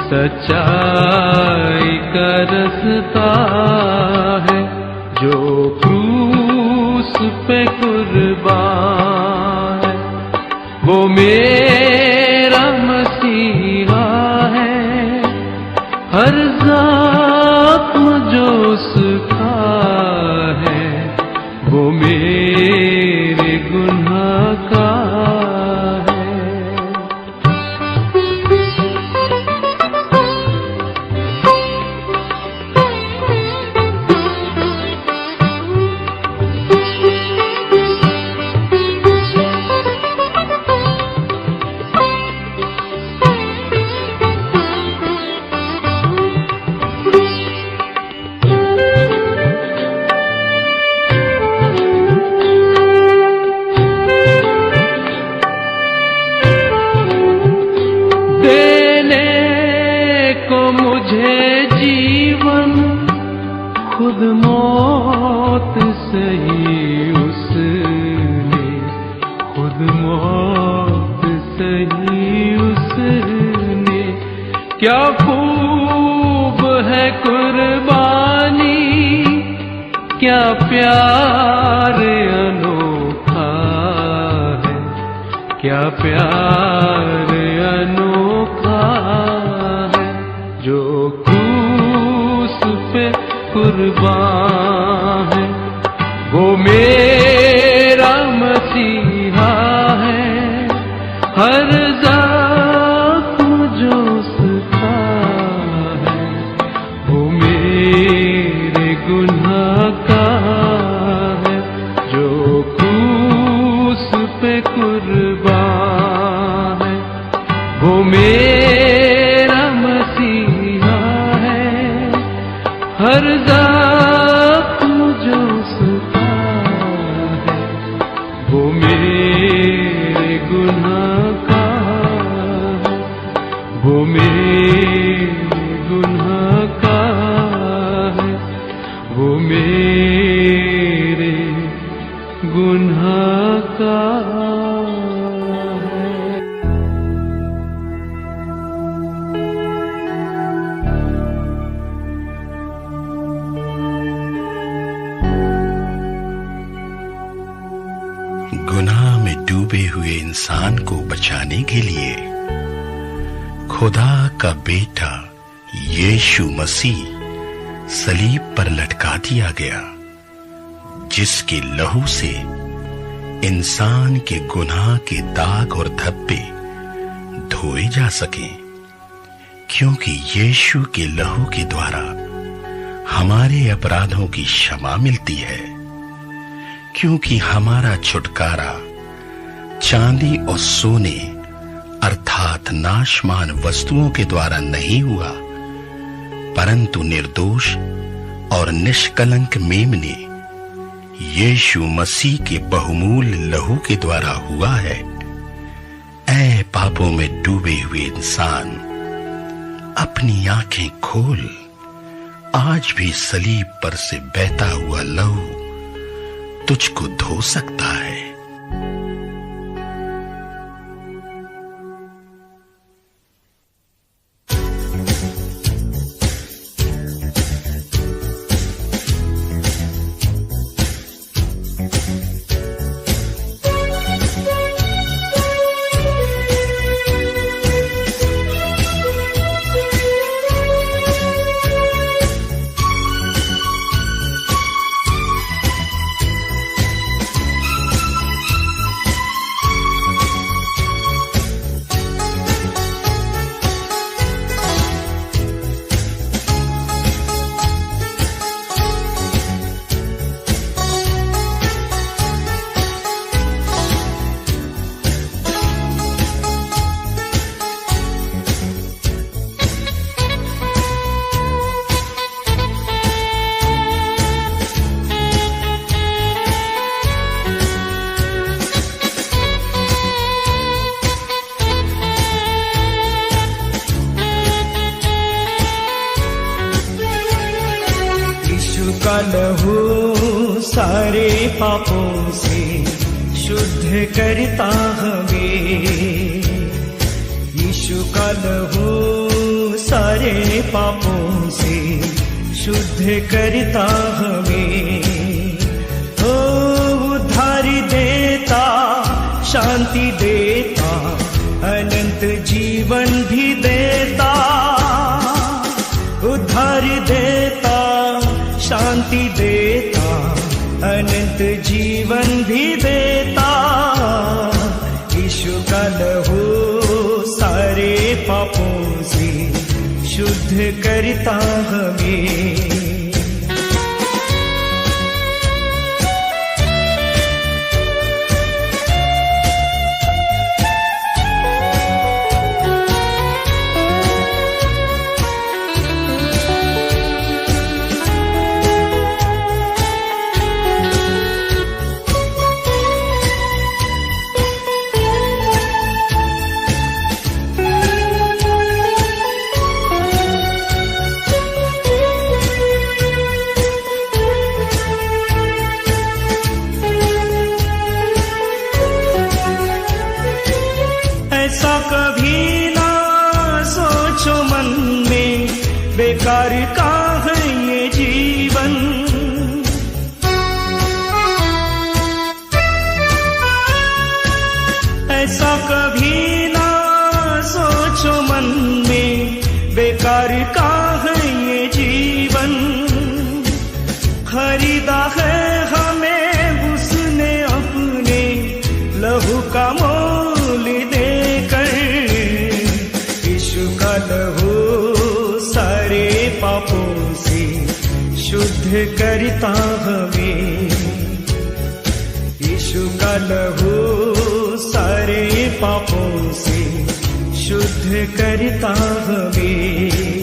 सच्चाई का रास्ता है। जो क्रूस पे कुर्बान है, वो मेरा मसीहा है। हर ज़ख्म जो उसका है, वो मेरे गुनाह का है। खुद मौत सही उसने, खुद मौत सही उसने। क्या खूब है कुर्बानी, क्या प्यार अनोखा है, क्या प्यार अनोखा है। जो क्रूस पे कुर्बान है, वो मेरा मसीहा है। हर ज़ख्म जो उसका है, वो मेरे गुनाह का है। जो क्रूस पे कुर्बान है, वो मेरा मसीहा है। हर ज़ख्म जो उसका है, वो मेरे गुनाह का है, वो मेरे गुनाह का है, वो मेरे गुनाह का है। गुनाह में डूबे हुए इंसान को बचाने के लिए खुदा का बेटा यीशु मसीह सलीब पर लटका दिया गया, जिसके लहू से इंसान के गुनाह के दाग और धब्बे धोए जा सकें। क्योंकि यीशु के लहू के द्वारा हमारे अपराधों की क्षमा मिलती है। क्योंकि हमारा छुटकारा चांदी और सोने अर्थात नाशमान वस्तुओं के द्वारा नहीं हुआ, परंतु निर्दोष और निष्कलंक मेमने यीशु मसीह के बहुमूल्य लहू के द्वारा हुआ है। ऐ पापों में डूबे हुए इंसान, अपनी आंखें खोल। आज भी सलीब पर से बहता हुआ लहू तुझको धो सकता है। लहू सारे पापों से शुद्ध करता हमें। यीशु का लहू सारे पापों से शुद्ध करता हमें। ओ उद्धार देता, शांति देता, अनंत जीवन भी देता। उद्धार देता, शांति देता, अनंत जीवन भी देता। यीशु का लहू सारे पापों से शुद्ध करता हमें। ऐसा कभी ना सोचो मन में, बेकार का है ये जीवन। ऐसा कभी ना सोचो मन में, बेकार का है ये जीवन। खरीदा है हमें उसने अपने लहू का मोल देकर। यीशु का लहू सारे पापों से शुद्ध करता हमें। यीशु का लहू सारे पापों से शुद्ध करता हमें।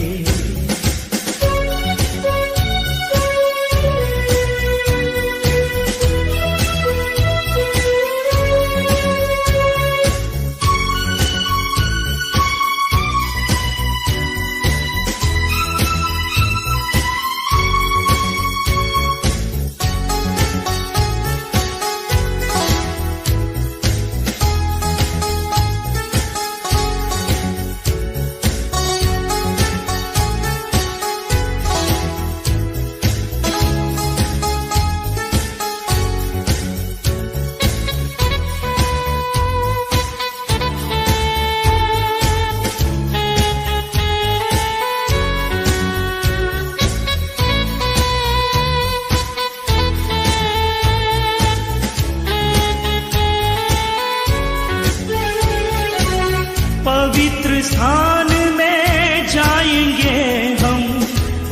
पवित्र स्थान में जाएंगे हम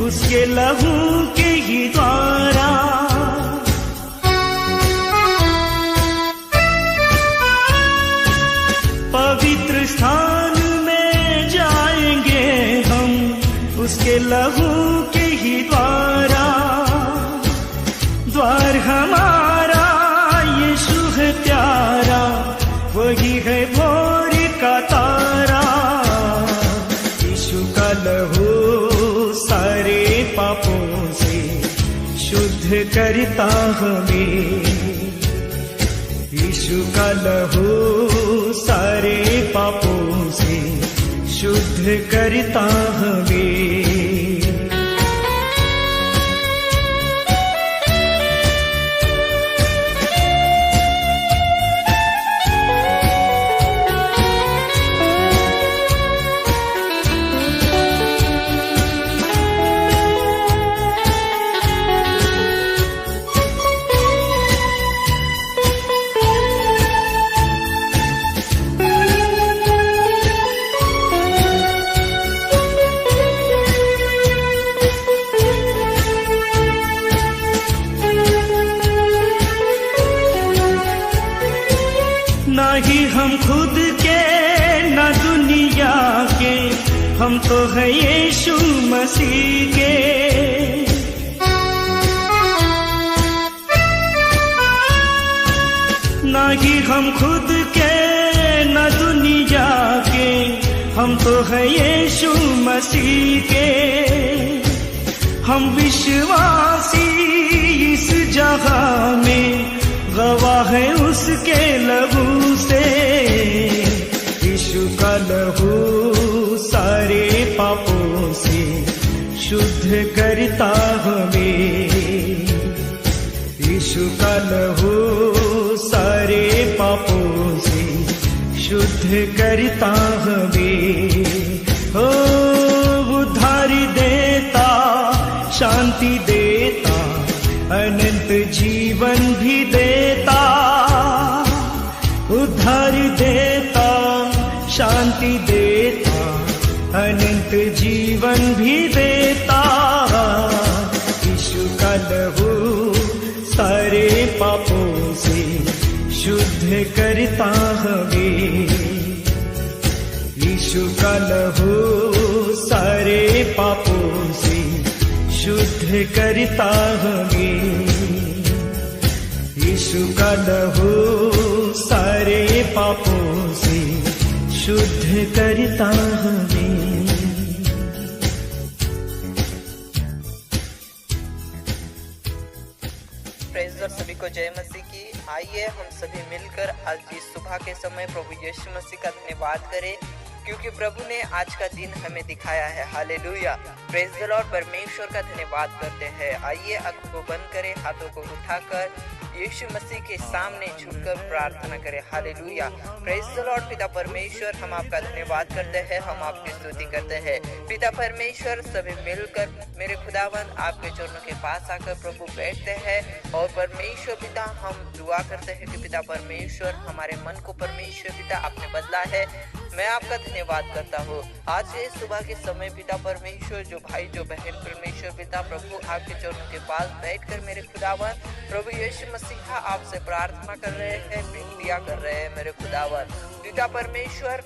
उसके लहू के ही द्वारा। पवित्र स्थान में जाएंगे हम उसके लहू के ही द्वारा। द्वार हमारा यीशु है प्यारा, वही है भोर का तारा। यीशु का लहू सारे पापों से शुद्ध करता हमें। यीशु का लहू सारे पापों से शुद्ध करता हमें। ना ही हम खुद के ना दुनिया के, हम तो है यीशु मसीह के। ना ही हम खुद के ना दुनिया के, हम तो है यीशु मसीह के। हम विश्वासी इस जगह में गवाह है उसके लहू से। यीशु का लहू सारे पापों से शुद्ध करता हमें। यीशु का लहू सारे पापों से शुद्ध करता हमें। हो उद्धारी देता, शांति देता, अनंत जीवन भी देता। उद्धार देता, शांति देता, अनंत जीवन भी देता। यीशु का लहू सारे पापों से शुद्ध करता हमें। यीशु का लहू सारे पापों से शुद्ध करता हमें। यीशु का लहू सारे पापों से शुद्ध करता हमें। प्रेज़ लॉर्ड, सभी को जय मसीह की। आइए हम सभी मिलकर आज इस सुबह के समय प्रभु यीशु मसीह का धन्यवाद करें, क्योंकि प्रभु ने आज का दिन हमें दिखाया है। Hallelujah, praise the Lord. परमेश्वर का धन्यवाद करते हैं। आइए आंखों को बंद करें, हाथों को उठाकर यीशु मसीह के सामने झुककर प्रार्थना करें। Hallelujah, praise the Lord. पिता परमेश्वर, हम आपका धन्यवाद करते हैं, हम आपकी स्तुति करते हैं। पिता परमेश्वर, सभी मिलकर मेरे खुदावंद आपके चरणों के पास आकर प्रभु बैठते हैं और परमेश्वर पिता हम दुआ करते हैं कि पिता परमेश्वर हमारे मन को परमेश्वर पिता आपने बदला है। मैं आपका धन्यवाद करता हूँ। आज से सुबह के समय पिता परमेश्वर, जो भाई जो बहन परमेश्वर पिता प्रभु आपके चरणों के पास बैठकर मेरे खुदावन प्रभु यीशु मसीह आपसे प्रार्थना कर रहे हैं, विनतियाँ कर रहे हैं मेरे खुदावन पिता परमेश्वर,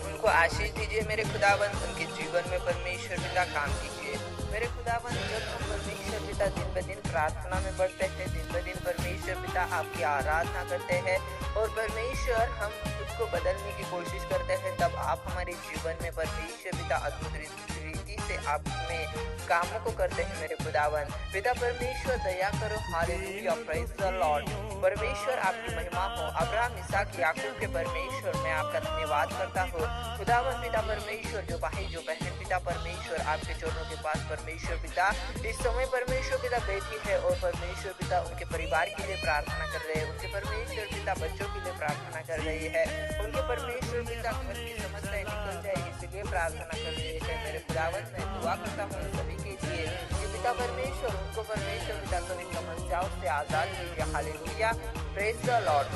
उनको आशीष दीजिए मेरे खुदावन, उनके जीवन में परमेश्वर पिता काम कीजिए मेरे खुदावन। जब हम परमेश्वर पिता दिन ब दिन प्रार्थना में बढ़ते हैं, दिन ब दिन परमेश्वर पिता आपकी आराधना करते हैं और परमेश्वर हम खुद को बदलने की कोशिश करते हैं, तब आप हमारे जीवन में परमेश्वर पिता अद्भुत रीति से आप में कामों को करते हैं मेरे खुदावन पिता परमेश्वर। दया करो, हालेलुया, प्रेज़ द लॉर्ड। परमेश्वर आपकी महिमा हो। अब्राहम, इसहाक, याकूब के परमेश्वर, मैं आपका धन्यवाद करता हूँ खुदावन पिता परमेश्वर। जो भाई जो बहन पिता परमेश्वर आपके चरणों के पास परमेश्वर पिता इस समय परमेश्वर पिता बैठी है और परमेश्वर पिता उनके परिवार के लिए प्रार्थना कर रहे हैं, उनके परमेश्वर पिता बच्चों के लिए प्रार्थना कर रही है, उनके परमेश्वर पिता घर की समस्याएं निकल जाए इसलिए प्रार्थना कर रहे हैं मेरे खुदावन। मैं दुआ करता हूँ सभी के लिए कि पिता परमेश्वर उनको परमेश्वर पिता सभी समस्याओं से आजाद कीजिए। Hallelujah, praise the Lord.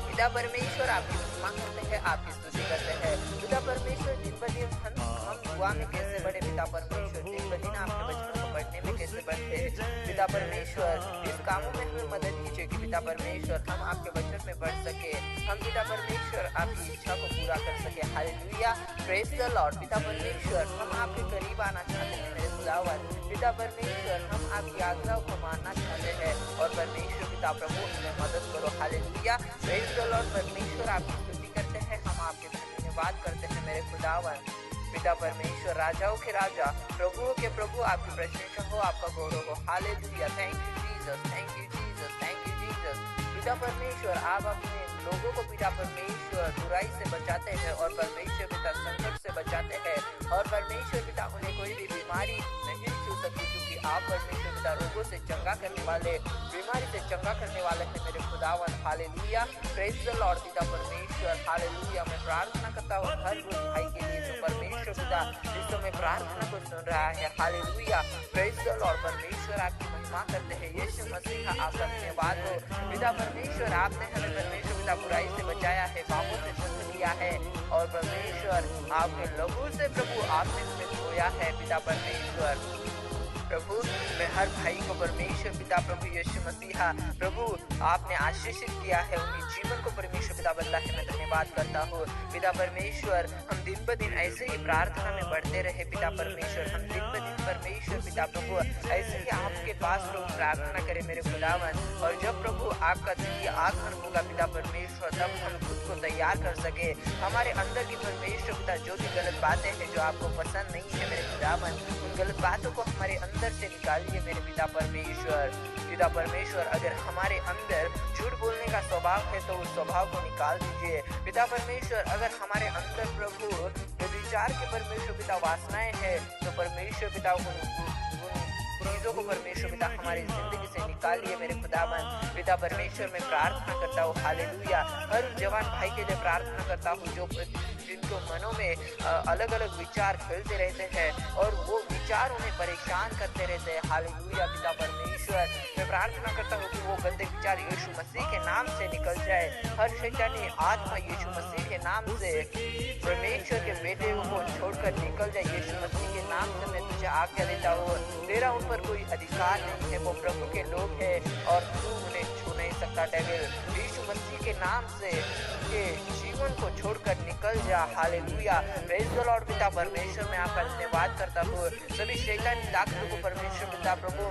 पिता परमेश्वर आपकी महिमा करते हैं, आपकी स्तुति करते हैं पिता परमेश्वर। दिन ब दिन हम दुआ में कैसे बढ़े पिता परमेश्वर, दिन ब दिन आपके वचनों को पढ़ने में कैसे बढ़ते पिता परमेश्वर। इस कामों में हमें मदद कीजिए कि पिता परमेश्वर हम आपके वचन में बढ़ सके, हम पिता परमेश्वर आपकी इच्छा को पूरा कर सके। Hallelujah, praise the Lord. पिता परमेश्वर, हम आपके करीब आना चाहते हैं मेरे खुदावन पिता परमेश्वर, हम आपकी आज्ञा को मानना चाहते हैं और परमेश्वर पिता प्रभु हमें मदद करो। Hallelujah, praise the Lord. परमेश्वर आपकी स्तुति करते हैं, हम आपके धन्यवाद करते हैं मेरे खुदावन पिता परमेश्वर। राजाओं के राजा, प्रभुओं के प्रभु, आपकी प्रशंसा हो, आपका गौरव हो। Hallelujah, thank you Jesus, thank you Jesus, thank you Jesus. पिता परमेश्वर, आप अपने लोगों को पिता परमेश्वर बुराई से बचाते हैं और परमेश्वर पिता संकट से बचाते हैं और परमेश्वर पिता उन्हें कोई भी बीमारी नहीं छू सकती, क्योंकि आप परमेश्वर पिता रोगों से चंगा करने वाले, बीमारी से चंगा करने वाले हैं मेरे खुदावन। Hallelujah, praise the Lord. पिता परमेश्वर, हालेलुया, मैं प्रार्थना करता हूँ हर रोज भाई के लिए जो परमेश्वर पिता इस समय प्रार्थना को सुन रहा है। Hallelujah, praise the Lord. परमेश्वर आपकी महिमा करते हैं। यीशु मसीह आपका धन्यवाद हो पिता परमेश्वर। आपने हमें परमेश्वर पिता बुराई से बचाया है, पापों से शुद्ध किया है और परमेश्वर आपने लहू से प्रभु आपने हमें धोया है पिता परमेश्वर। प्रभु मैं हर भाई को परमेश्वर पिता प्रभु यीशु मसीह प्रभु आपने आशीषित किया है, उनके जीवन को परमेश्वर पिता बदला है। मैं धन्यवाद करता हूँ पिता परमेश्वर। हम दिन ब दिन ऐसे ही प्रार्थना में बढ़ते रहे पिता परमेश्वर। हम दिन ब दिन परमेश्वर पिता प्रभु ऐसे ही आपके पास प्रभु प्रार्थना करें मेरे खुदावन। और जब प्रभु आपका द्वितीय आगमन होगा होगा पिता परमेश्वर, तब हम खुद को तैयार कर सके। हमारे अंदर की परमेश्वर पिता जो भी गलत बातें हैं जो आपको पसंद नहीं है मेरे खुदावन, उन गलत बातों को हमारे अंदर से निकालिए मेरे पिता परमेश्वर। पिता परमेश्वर, अगर हमारे अंदर झूठ बोलने का स्वभाव है तो उस स्वभाव को निकाल दीजिए। पिता परमेश्वर, अगर हमारे अंदर प्रभु विचार के परमेश्वर पिता वासनाएं हैं तो परमेश्वर पिता उन चीजों को परमेश्वर पिता हमारी जिंदगी से निकालिए मेरे खुदावन। पिता परमेश्वर, मैं प्रार्थना करता हूँ हालेलुया, हर जवान भाई के लिए प्रार्थना करता हूँ जो जिनको मनों में अलग अलग विचार खेलते रहते हैं और वो विचार उन्हें परेशान करते रहते हैं। हालेलुया पिता परमेश्वर, मैं प्रार्थना करता हूँ कि वो गंदे विचार यीशु मसीह के नाम से निकल जाए। हर शैतानी आत्मा यीशु मसीह के नाम से परमेश्वर के बेटे को छोड़कर निकल जाए। यीशु मसीह के नाम से मैं तुझे आज्ञा देता हूँ, तेरा उन पर कोई अधिकार नहीं है, वो प्रभु के लोग हैं और तू उन्हें छू नहीं सकता। डेविल, यीशु मसीह के नाम से के जीवन को छोड़कर निकल जा। Hallelujah, praise the Lord. पिता परमेश्वर, मैं आपका धन्यवाद करता हूँ। सभी शैतानी ताकतों को परमेश्वर पिता प्रभु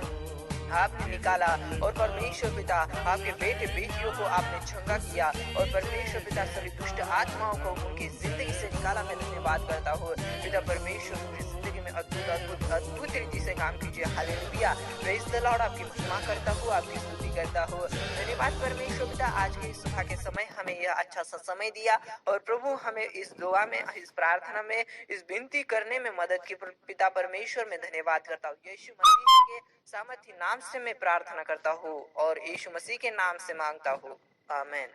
आपने निकाला और परमेश्वर पिता आपके बेटे बेटियों को आपने छंगा किया और परमेश्वर पिता सभी दुष्ट आत्माओं को उनकी जिंदगी से निकाला। मैं धन्यवाद करता हूँ पिता परमेश्वर, उनकी जिंदगी में अद्भुत अद्भुत अद्भुत रीति से काम कीजिए। Hallelujah, praise the Lord. आपकी महिमा करता हूँ, आपकी स्तुति करता हूँ। धन्यवाद परमेश्वर पिता, आज के सुबह के समय हमें यह अच्छा सा समय दिया और प्रभु हमें इस दुआ में, इस प्रार्थना में, इस विनती करने में मदद की। पिता परमेश्वर, मैं धन्यवाद करता हूँ। यीशु मसीह के सामर्थी नाम से मैं प्रार्थना करता हूँ और यीशु मसीह के नाम से मांगता हूँ, आमीन।